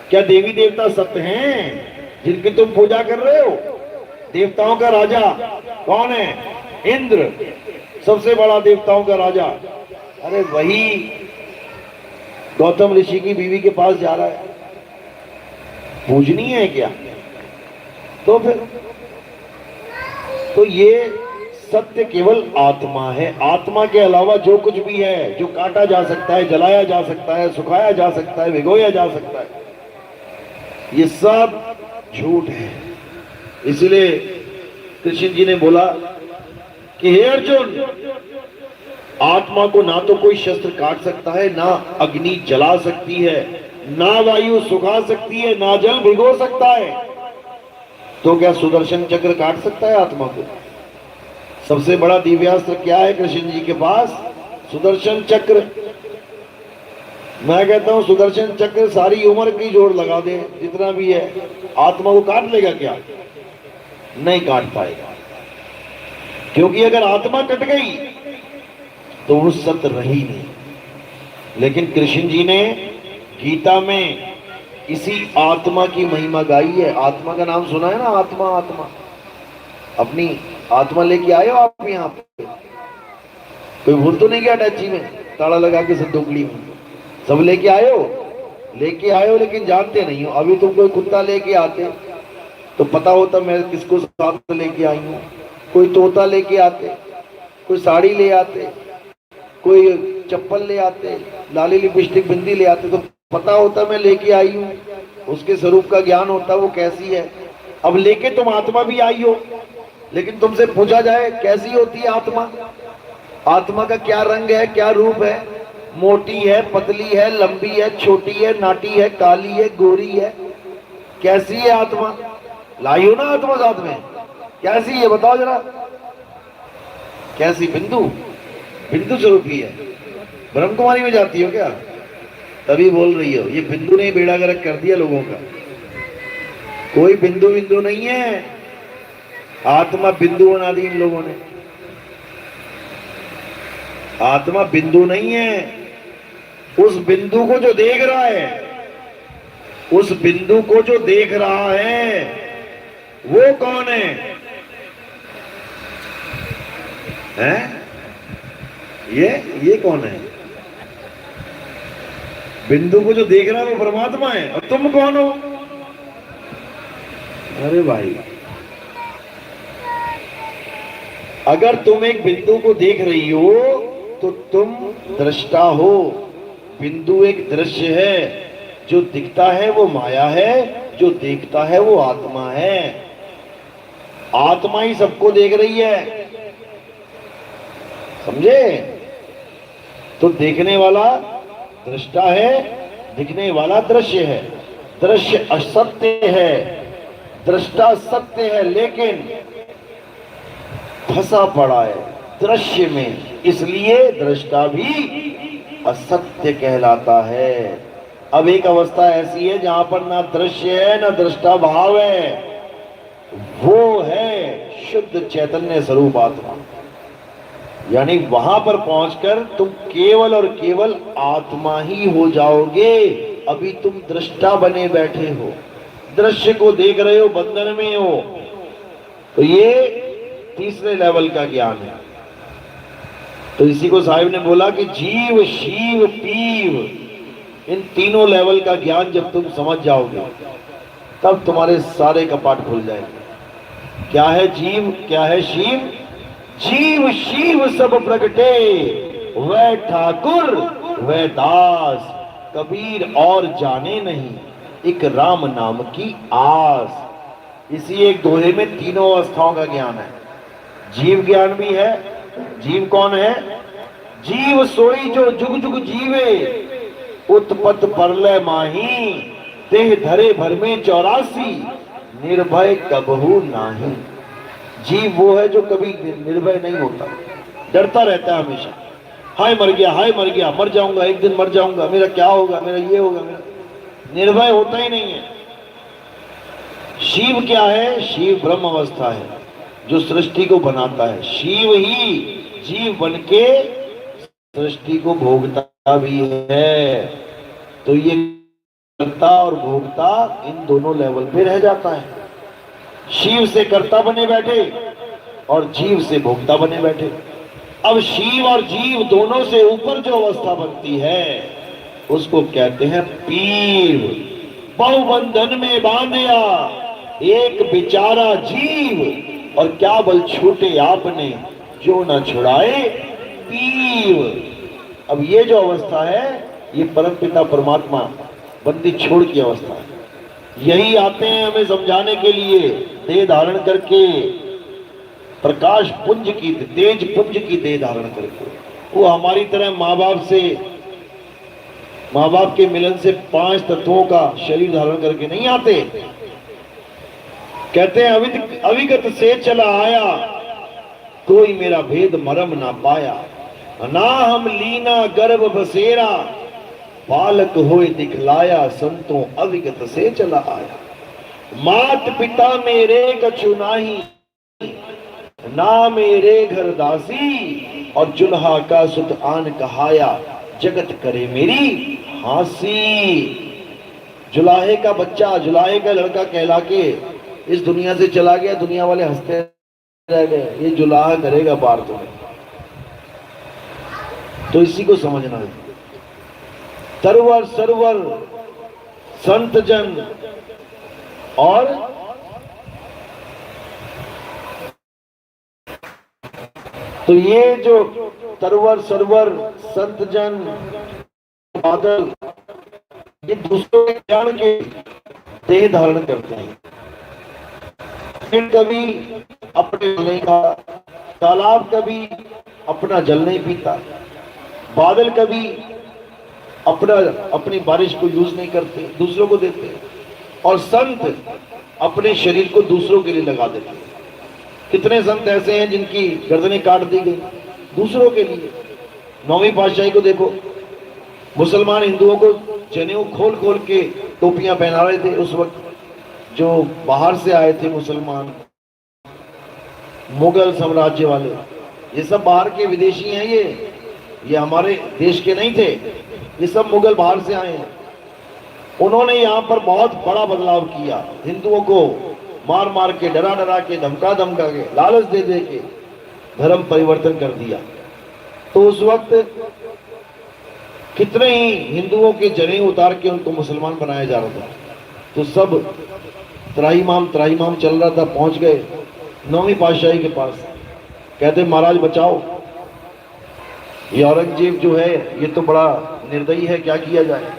क्या देवी देवता सत्य हैं जिनकी तुम पूजा कर रहे हो? देवताओं का राजा कौन है? इंद्र, सबसे बड़ा देवताओं का राजा। अरे वही गौतम ऋषि की बीवी के पास जा रहा है, पूजनीय है क्या? तो फिर तो ये सत्य केवल आत्मा है। आत्मा के अलावा जो कुछ भी है, जो काटा जा सकता है, जलाया जा सकता है, सुखाया जा सकता है, भिगोया जा सकता है, ये सब झूठ है। इसलिए कृष्ण जी ने बोला कि हे अर्जुन, आत्मा को ना तो कोई शस्त्र काट सकता है, ना अग्नि जला सकती है, ना वायु सुखा सकती है, ना जल भिगो सकता है। तो क्या सुदर्शन चक्र काट सकता है आत्मा को? सबसे बड़ा दिव्यास्त्र क्या है कृष्ण जी के पास? सुदर्शन चक्र। मैं कहता हूं सुदर्शन चक्र सारी उम्र की जोड़ लगा दे जितना भी है, आत्मा को काट लेगा क्या? नहीं काट पाएगा, क्योंकि अगर आत्मा कट गई तो वो सत्य रही नहीं। लेकिन कृष्ण जी ने गीता में इसी आत्मा की महिमा गाई है। आत्मा का नाम सुना है ना? आत्मा, आत्मा अपनी आत्मा लेके आए हो आप यहाँ पे? कोई भूल तो नहीं गया टैची में ताला लगा के संदूकड़ी में? सब लेके आए हो? लेके आए हो, लेकिन जानते नहीं हो। अभी तुम कोई कुत्ता लेके आते तो पता होता मैं किसको साथ लेके आई हूँ। कोई तोता लेके आते, कोई साड़ी ले आते, कोई चप्पल ले आते, लाली लिपस्टिक बिंदी ले आते, तो पता होता मैं लेके आई हूँ, उसके स्वरूप का ज्ञान होता वो कैसी है। अब लेके तुम आत्मा भी आई हो, लेकिन तुमसे पूछा जाए कैसी होती है आत्मा? आत्मा का क्या रंग है, क्या रूप है? मोटी है, पतली है, लंबी है, छोटी है, नाटी है, काली है, गोरी है? कैसी है आत्मा? लाई हो ना आत्मा साथ में? कैसी है बताओ जरा? कैसी? बिंदु, बिंदु स्वरूपी है। ब्रह्म कुमारी में जाती हो क्या? तभी बोल रही हो। ये बिंदु ने बेड़ा गर्क कर दिया लोगों का। कोई बिंदु बिंदु नहीं है, आत्मा बिंदु बना दी इन लोगों ने। आत्मा बिंदु नहीं है, उस बिंदु को जो देख रहा है, उस बिंदु को जो देख रहा है वो कौन है? हैं? ये कौन है? बिंदु को जो देख रहा है वो परमात्मा है। और तुम कौन हो? अरे भाई, अगर तुम एक बिंदु को देख रही हो तो तुम दृष्टा हो। बिंदु एक दृश्य है, जो दिखता है वो माया है, जो देखता है वो आत्मा है। आत्मा ही सबको देख रही है, समझे? तो देखने वाला दृष्टा है, दिखने वाला दृश्य है। दृश्य असत्य है, दृष्टा सत्य है, लेकिन फंसा पड़ा है दृश्य में, इसलिए दृष्टा भी असत्य कहलाता है। अब एक अवस्था ऐसी है जहां पर ना दृश्य है ना दृष्टा भाव है, वो है शुद्ध चैतन्य स्वरूप आत्मा। यानी वहां पर पहुंचकर तुम केवल और केवल आत्मा ही हो जाओगे। अभी तुम दृष्टा बने बैठे हो, दृश्य को देख रहे हो, बंधन में हो। तो ये तीसरे लेवल का ज्ञान है। तो इसी को साहिब ने बोला कि जीव शिव पीव, इन तीनों लेवल का ज्ञान जब तुम समझ जाओगे तब तुम्हारे सारे कपाट खुल जाएंगे। क्या है जीव, क्या है शिव? जीव शिव सब प्रगटे, वह ठाकुर वह दास, कबीर और जाने नहीं, एक राम नाम की आस। इसी एक दोहे में तीनों अवस्थाओं का ज्ञान है। जीव ज्ञान भी है। जीव कौन है? जीव सोई जो जुग जुग जीवे, उत्पत परलय माही, देह धरे भर में 84, निर्भय कबहू नाही। जीव वो है जो कभी निर्भय नहीं होता, डरता रहता है हमेशा। हाय मर गया, हाय मर गया, मर जाऊंगा, एक दिन मर जाऊंगा, मेरा क्या होगा, मेरा ये होगा, मेरा। निर्भय होता ही नहीं है। शिव क्या है? शिव ब्रह्म अवस्था है, जो सृष्टि को बनाता है। शिव ही जीव बनके सृष्टि को भोगता भी है। तो ये कर्ता और भोगता इन दोनों लेवल पे रह जाता है। शिव से कर्ता बने बैठे और जीव से भोक्ता बने बैठे। अब शिव और जीव दोनों से ऊपर जो अवस्था बनती है उसको कहते हैं पीर। बहुबंधन में बांधिया एक बेचारा जीव, और क्या बल छूटे आपने जो न छुड़ाए पीर। अब ये जो अवस्था है ये परमपिता परमात्मा बंदी छोड़ की अवस्था है। यही आते हैं हमें समझाने के लिए, देह धारण करके, प्रकाश पुंज की, तेज पुंज की देह धारण करके। वो हमारी तरह माँ बाप के मिलन से 5 तत्वों का शरीर धारण करके नहीं आते। कहते हैं अविगत से चला आया, कोई मेरा भेद मरम ना पाया, ना हम लीना गर्भ बसेरा, बालक होए दिखलाया, संतों अविगत से चला आया। मात पिता मेरे कछु नाही, ना मेरे घर दासी, और जुल्हा का सुत आन कहाया, जगत करे मेरी हासी। जुलाहे का बच्चा, जुलाहे का लड़का कहला के इस दुनिया से चला गया, दुनिया वाले हंसते रह गए, ये जुलाहा करेगा पार तुम्हें। तो इसी को समझना है। तरवर सरवर संत जन, और तो ये जो तरवर सरवर संत जन बादल, ये दूसरों के ज्ञान के देह धारण करते हैं। फिर कभी अपने जल नहीं खाता, तालाब कभी अपना जल नहीं पीता, बादल कभी अपनी बारिश को यूज नहीं करते, दूसरों को देते, और संत अपने शरीर को दूसरों के लिए लगा देते। कितने संत ऐसे हैं जिनकी गर्दनें काट दी गई दूसरों के लिए। 9वीं पातशाही को देखो, मुसलमान हिंदुओं को जनेऊ खोल खोल के टोपियां पहना रहे थे उस वक्त। जो बाहर से आए थे मुसलमान, मुगल साम्राज्य वाले, ये सब बाहर के विदेशी हैं, ये हमारे देश के नहीं थे। ये सब मुगल बाहर से आए हैं। उन्होंने यहाँ पर बहुत बड़ा बदलाव किया, हिंदुओं को मार मार के, डरा डरा के, धमका धमका के, लालच दे दे के धर्म परिवर्तन कर दिया। तो उस वक्त कितने ही हिंदुओं के जनेऊ उतार के उनको मुसलमान बनाया जा रहा था। तो सब त्राहिमाम चल रहा था। पहुंच गए 9वीं पातशाही के पास, कहते महाराज बचाओ, ये औरंगजेब जो है ये तो बड़ा निर्दयी है, क्या किया जाए।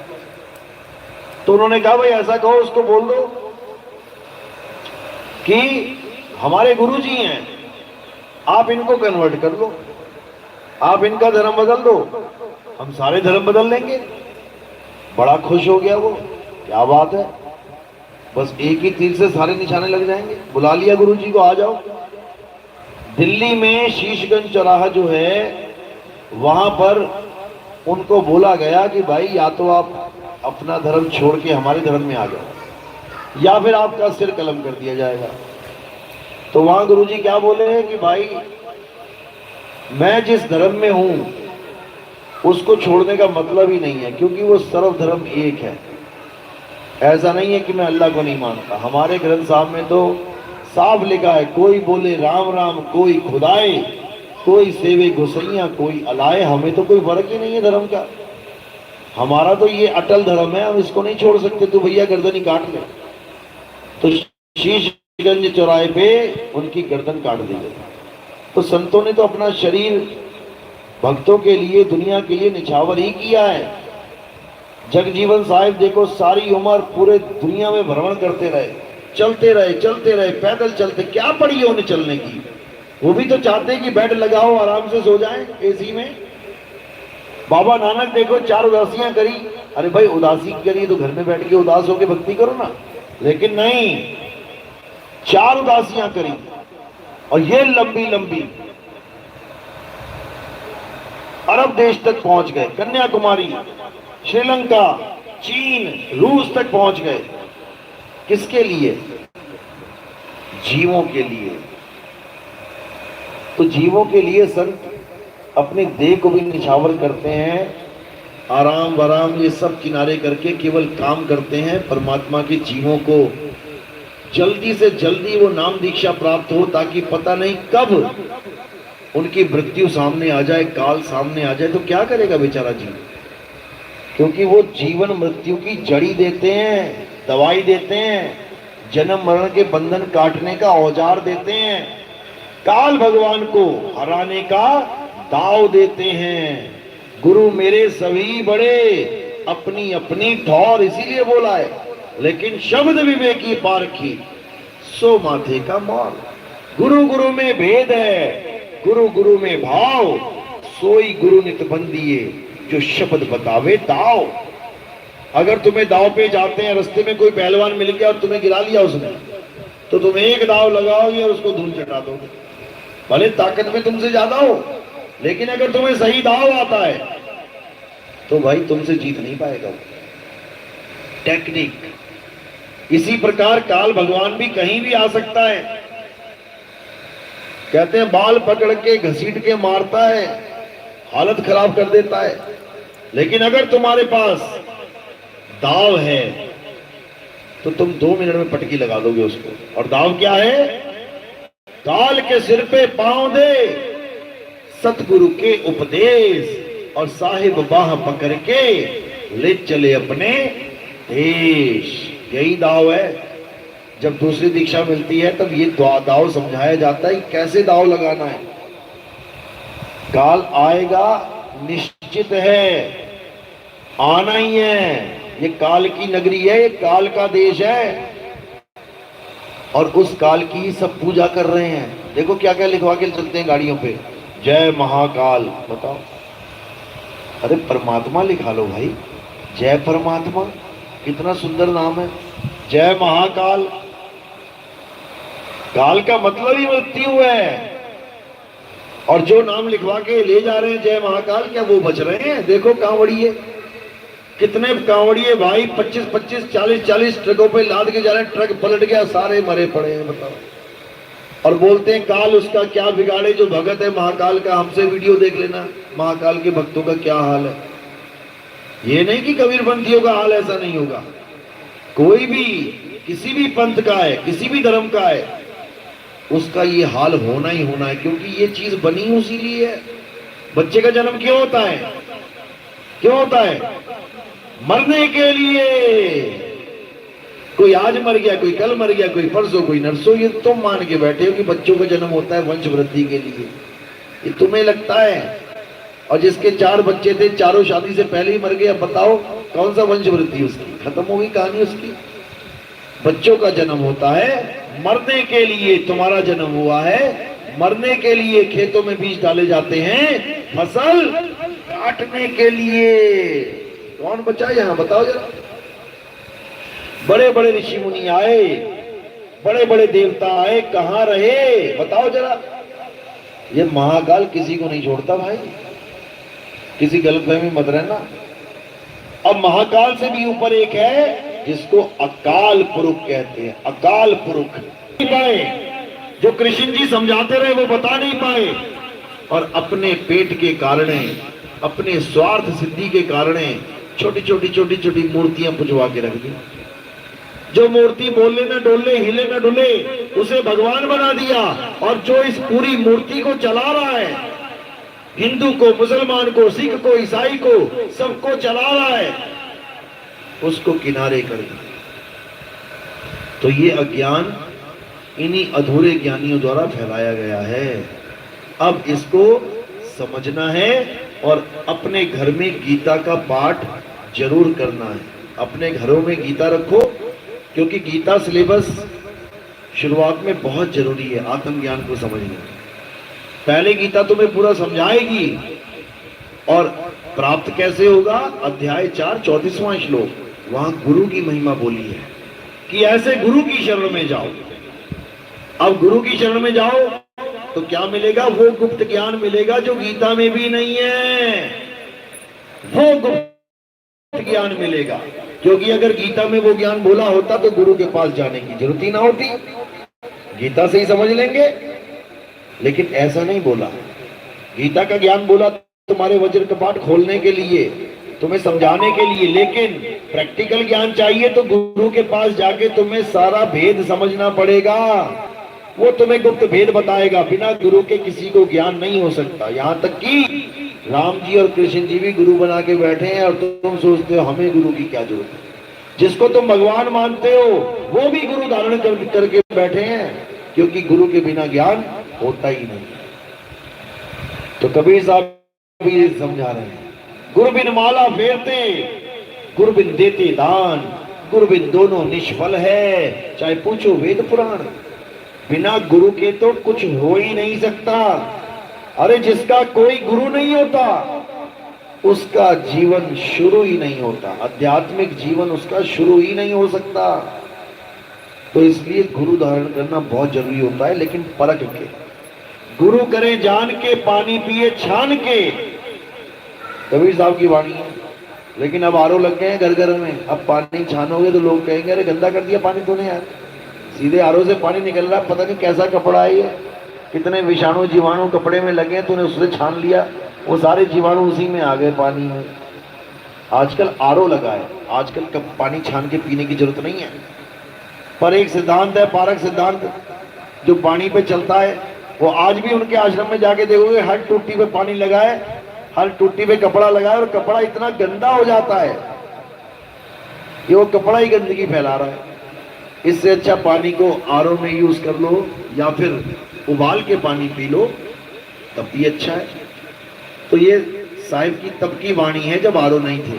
तो उन्होंने कहा भाई ऐसा कहो, उसको बोल दो कि हमारे गुरुजी हैं, आप इनको कन्वर्ट कर लो, आप इनका धर्म बदल दो, हम सारे धर्म बदल लेंगे। बड़ा खुश हो गया वो, क्या बात है, बस एक ही तीर से सारे निशाने लग जाएंगे। बुला लिया गुरुजी को, आ जाओ। दिल्ली में शीशगंज चौराहा जो है वहां पर उनको बोला गया कि भाई या तो आप अपना धर्म छोड़ के हमारे धर्म में आ जाओ या फिर आपका सिर कलम कर दिया जाएगा। तो वहां गुरुजी क्या बोले हैं कि भाई मैं जिस धर्म में हूं उसको छोड़ने का मतलब ही नहीं है, क्योंकि वो सर्वधर्म एक है। ऐसा नहीं है कि मैं अल्लाह को नहीं मानता, हमारे ग्रंथ साहब में तो साफ लिखा है, कोई बोले राम राम, कोई खुदाए, कोई सेवे गोसैया, कोई अलाए। हमें तो कोई फर्क ही नहीं है धर्म का, हमारा तो ये अटल धर्म है, हम इसको नहीं छोड़ सकते। तो भैया गर्दन ही काट ले। तो शीशगंज चौराहे पे उनकी गर्दन काट दी गई। तो संतों ने तो अपना शरीर भक्तों के लिए, दुनिया के लिए निछावर ही किया है। जगजीवन साहिब देखो सारी उम्र पूरे दुनिया में भ्रमण करते रहे, चलते रहे, पैदल चलते, क्या पड़ी है उन्हें चलने की। वो भी तो चाहते हैं कि बेड लगाओ आराम से सो जाएं एसी में। बाबा नानक देखो 4 उदासियां करी, अरे भाई उदासी करी तो घर में बैठ के उदास होकर भक्ति करो ना, लेकिन नहीं, 4 उदासियां करी और ये लंबी लंबी अरब देश तक पहुंच गए, कन्याकुमारी, श्रीलंका, चीन, रूस तक पहुंच गए। किसके लिए? जीवों के लिए। तो जीवों के लिए संत अपने देह को भी निछावर करते हैं, आराम वराम ये सब किनारे करके केवल काम करते हैं परमात्मा के जीवों को जल्दी से जल्दी वो नाम दीक्षा प्राप्त हो, ताकि पता नहीं कब उनकी मृत्यु सामने आ जाए, काल सामने आ जाए तो क्या करेगा बेचारा जीव। क्योंकि वो जीवन मृत्यु की जड़ी देते हैं, दवाई देते हैं, जन्म मरण के बंधन काटने का औजार देते हैं, काल भगवान को हराने का दाव देते हैं। गुरु मेरे सभी बड़े, अपनी अपनी ठौर, इसीलिए बोला है, लेकिन शब्द विवेकी पारखी, सो माथे का मौल। गुरु गुरु में भेद है, गुरु गुरु में भाव, सोई गुरु नित बंदिए, जो शब्द बतावे दाव। अगर तुम्हें दाव पे जाते हैं, रास्ते में कोई पहलवान मिल गया और तुम्हें गिरा लिया उसने, तो तुम एक दाव लगाओगे और उसको धूल चटा दोगे, भले ताकत में तुमसे ज्यादा हो, लेकिन अगर तुम्हें सही दाव आता है तो भाई तुमसे जीत नहीं पाएगा वो। टेक्निक। इसी प्रकार काल भगवान भी कहीं भी आ सकता है। कहते हैं बाल पकड़ के घसीट के मारता है, हालत खराब कर देता है, लेकिन अगर तुम्हारे पास दाव है तो तुम 2 मिनट में पटकी लगा दोगे उसको। और दाव क्या है? काल के सिर पे पांव दे, सतगुरु के उपदेश, और साहिब बाह पकड़ के ले चले अपने देश। यही दाव है। जब दूसरी दीक्षा मिलती है तब ये दाव समझाया जाता है कैसे दाव लगाना है। काल आएगा, निश्चित है, आना ही है। ये काल की नगरी है, ये काल का देश है, और उस काल की सब पूजा कर रहे हैं। देखो क्या क्या लिखवा के चलते हैं गाड़ियों पे, जय महाकाल। बताओ, अरे परमात्मा लिखा लो भाई, जय परमात्मा, कितना सुंदर नाम है, जय महाकाल। काल का मतलब ही मृत्यु है, और जो नाम लिखवा के ले जा रहे हैं जय महाकाल, क्या वो बच रहे हैं? देखो कांवड़िए, कितने कांवड़िए भाई 25-25, 40-40 ट्रकों पे लाद के जा रहे हैं, ट्रक पलट गया, सारे मरे पड़े हैं। बताओ, और बोलते हैं काल उसका क्या बिगाड़े, जो भगत है महाकाल का। हमसे वीडियो देख लेना महाकाल के भक्तों का क्या हाल है। ये नहीं कि कबीरपंथियों का हाल ऐसा नहीं होगा, कोई भी किसी भी पंथ का है, किसी भी धर्म का है, उसका ये हाल होना ही होना है, क्योंकि ये चीज बनी उसी लिए है। बच्चे का जन्म क्यों होता है? क्यों होता है? मरने के लिए। कोई आज मर गया, कोई कल मर गया, कोई परसों, कोई नरसों। ये तुम मान के बैठे हो कि बच्चों का जन्म होता है वंश वृद्धि के लिए, ये तुम्हें लगता है। और जिसके 4 बच्चे थे, चारों शादी से पहले ही मर गए, अब बताओ कौन सा वंश वृद्धि उसकी? खत्म हो गई कहानी उसकी। बच्चों का जन्म होता है मरने के लिए। तुम्हारा जन्म हुआ है मरने के लिए। खेतों में बीज डाले जाते हैं फसल काटने के लिए। कौन बचा यहां बताओ जरा? बड़े बड़े ऋषि मुनि आए, बड़े बड़े देवता आए, कहां रहे बताओ जरा? ये महाकाल किसी को नहीं छोड़ता भाई, किसी गलतफहमी मत रहना। अब महाकाल से भी ऊपर एक है जिसको अकाल पुरुष कहते हैं। अकाल पुरुष नहीं पाए, जो कृष्ण जी समझाते रहे वो बता नहीं पाए, और अपने पेट के कारण, अपने स्वार्थ सिद्धि के कारण छोटी छोटी मूर्तियां पुजवा के रख दी। जो मूर्ति बोले न डोले, हिले न डुले, उसे भगवान बना दिया। और जो इस पूरी मूर्ति को चला रहा है, हिंदू को, मुसलमान को, सिख को, ईसाई को, सबको चला रहा है, उसको किनारे कर दिया। तो ये अज्ञान इन्हीं अधूरे ज्ञानियों द्वारा फैलाया गया है। अब इसको समझना है और अपने घर में गीता का पाठ जरूर करना है। अपने घरों में गीता रखो, क्योंकि गीता सिलेबस शुरुआत में बहुत जरूरी है आत्मज्ञान को समझने में। पहले गीता तुम्हें पूरा समझाएगी। और प्राप्त कैसे होगा? अध्याय 4 34वां श्लोक, वहां गुरु की महिमा बोली है कि ऐसे गुरु की शरण में जाओ। अब गुरु की शरण में जाओ तो क्या मिलेगा? वो गुप्त ज्ञान मिलेगा जो गीता में भी नहीं है। वो गुप्त ज्ञान मिलेगा, क्योंकि अगर गीता में वो ज्ञान बोला होता तो गुरु के पास जाने की जरूरत ही ना होती, गीता से ही समझ लेंगे। लेकिन ऐसा नहीं बोला। गीता का ज्ञान बोला तुम्हारे वज्र कपाट खोलने के लिए, तुम्हें समझाने के लिए, लेकिन प्रैक्टिकल ज्ञान चाहिए तो गुरु के पास जाके तुम्हें सारा भेद समझना पड़ेगा। वो तुम्हें गुप्त भेद बताएगा। बिना गुरु के किसी को ज्ञान नहीं हो सकता। यहाँ तक कि राम जी और कृष्ण जी भी गुरु बना के बैठे हैं, और तुम सोचते हो हमें गुरु की क्या जरूरत है। जिसको तुम भगवान मानते हो वो भी गुरु धारण करके बैठे हैं, क्योंकि गुरु के बिना ज्ञान होता ही नहीं। तो कबीर साहब भी समझा रहे हैं, गुरु बिन माला फेरते, गुरु बिन देते दान, गुरु बिन दोनों निष्फल है। चाहे पूछो वेद पुराण, बिना गुरु के तो कुछ हो ही नहीं सकता। अरे जिसका कोई गुरु नहीं होता उसका जीवन शुरू ही नहीं होता, आध्यात्मिक जीवन उसका शुरू ही नहीं हो सकता। तो इसलिए गुरु धारण करना बहुत जरूरी होता है, लेकिन परख के। गुरु करे जान के, पानी पिए छान के, कबीर साहब की वाणी है। लेकिन अब आरओ लग गए हैं घर घर में, अब पानी छानोगे तो लोग कहेंगे अरे गंदा कर दिया पानी तूने यार, सीधे आरओ से पानी निकल रहा है, पता नहीं कैसा कपड़ा है ये, कितने विषाणु जीवाणु कपड़े में लगे, तूने उससे छान लिया, वो सारे जीवाणु उसी में आ गए पानी में। आजकल आरओ लगा है, आजकल कब पानी छान के पीने की जरूरत नहीं है। पर एक सिद्धांत है, पारक सिद्धांत, जो पानी पे चलता है, वो आज भी उनके आश्रम में जाके देखोगे हर टूटी पे पानी लगा है, हर टूटी पे कपड़ा लगा है, और कपड़ा इतना गंदा हो जाता है कि वो कपड़ा ही गंदगी फैला रहा है। इससे अच्छा पानी को आरओ में यूज कर लो, या फिर उबाल के पानी पी लो, तब भी अच्छा है। तो ये साहिब की तब की वाणी है जब आरओ नहीं थे,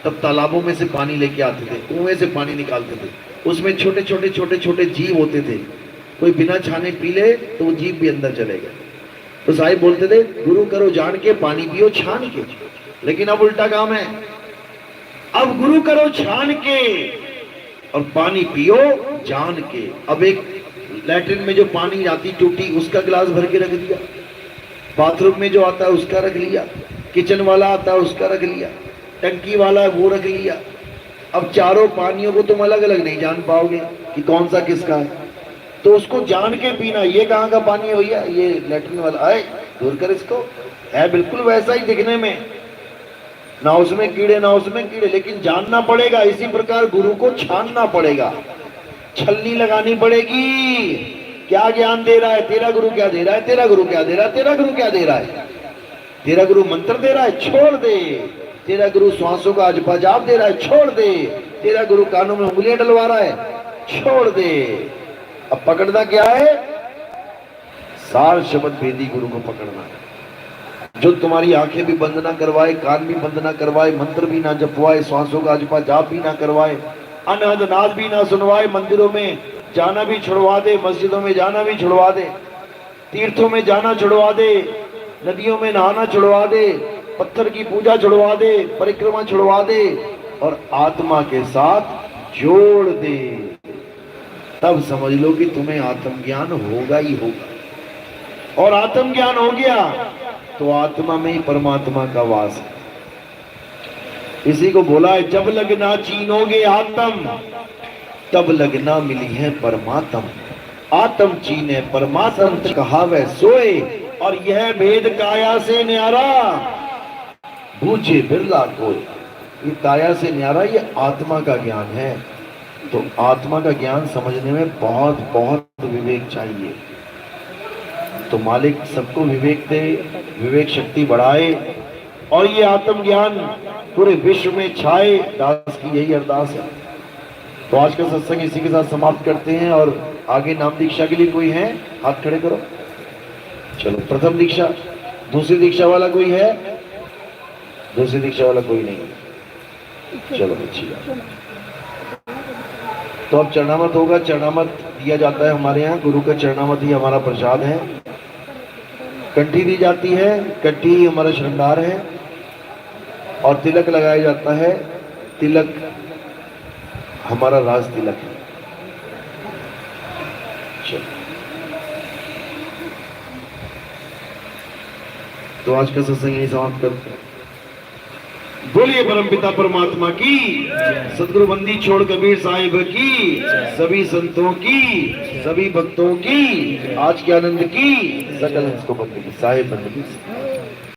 तब तालाबों में से पानी लेके आते थे, कुएं से पानी निकालते थे, उसमें छोटे छोटे जीव होते थे, कोई बिना छाने पी ले तो वो जीव भी अंदर चले गए। तो साहिब बोलते थे गुरु करो जान के, पानी पियो छान के। लेकिन अब उल्टा काम है, अब गुरु करो छान के और पानी पियो जान के। अब एक लैट्रिन में जो पानी आती टूटी उसका गिलास भर के रख दिया, बाथरूम में जो आता है उसका रख लिया, किचन वाला आता है उसका रख लिया, टंकी वाला है वो रख लिया। अब चारों पानियों को तुम अलग अलग नहीं जान पाओगे कि कौन सा किसका है, तो उसको जान के पीना। ये कहाँ का पानी है भैया? ये लैट्रिन वाला है, दूर कर इसको, है बिल्कुल वैसा ही दिखने में, ना उसमें कीड़े ना उसमें कीड़े, लेकिन जानना पड़ेगा। इसी प्रकार गुरु को छानना पड़ेगा, छलनी लगानी पड़ेगी। क्या ज्ञान दे रहा है तेरा गुरु, क्या दे रहा है तेरा गुरु, क्या दे रहा है तेरा गुरु, क्या दे रहा है तेरा गुरु। मंत्र दे रहा है, छोड़ दे। तेरा गुरु श्वासों का अजपा जाप दे रहा है, छोड़ दे। तेरा गुरु कानों में उंगलियां डलवा रहा है, छोड़ दे। अब पकड़ना क्या है? सार शब्द भेदी गुरु को पकड़ना है, जो तुम्हारी आंखें भी बंद ना करवाए, कान भी बंद ना करवाए, मंत्र भी ना जपवाए, श्वासों का अजपा जाप भी ना करवाए, अनहद नाद भी ना सुनवाए, मंदिरों में जाना भी छुड़वा दे, मस्जिदों में जाना भी छुड़वा दे, तीर्थों में जाना छुड़वा दे, नदियों में नहाना छुड़वा दे, पत्थर की पूजा छुड़वा दे, परिक्रमा छुड़वा दे और आत्मा के साथ जोड़ दे। तब समझ लो कि तुम्हें आत्मज्ञान होगा ही होगा। और आत्मज्ञान हो गया तो आत्मा में ही परमात्मा का वास है। इसी को बोला है, जब लगना चीनोगे आत्म तब लगना मिली है परमात्म। आत्म चीने परमात्म कहावे सोए, और यह भेद काया से न्यारा बूझे बिरला कोई। ये काया से न्यारा, ये आत्मा का ज्ञान है। तो आत्मा का ज्ञान समझने में बहुत बहुत विवेक चाहिए। तो मालिक सबको विवेक दे, विवेक शक्ति बढ़ाए और ये आत्मज्ञान पूरे विश्व में छाए। दास की यही अरदास है। तो आज का सत्संग इसी के साथ समाप्त करते हैं। और आगे नाम दीक्षा के लिए कोई है? हाथ खड़े करो। चलो, प्रथम दीक्षा, दूसरी दीक्षा वाला कोई है? दूसरी दीक्षा वाला कोई नहीं। चलो, अच्छी बात। तो अब चरणामत होगा। चरणामत दिया जाता है हमारे यहाँ, गुरु का चरणामत ही हमारा प्रसाद है। कंठी दी जाती है, कंठी हमारा श्रृंगार है। और तिलक लगाया जाता है, तिलक हमारा राज तिलक है। चलो, तो आज का सत्संग यही समाप्त करते हैं। बोलिए परमपिता परमात्मा की, सदगुरु बंदी छोड़ कबीर साहिब की, सभी संतों की, सभी भक्तों की, आज के आनंद की, सकल हंस को बंदी की, साहिब बंदी की।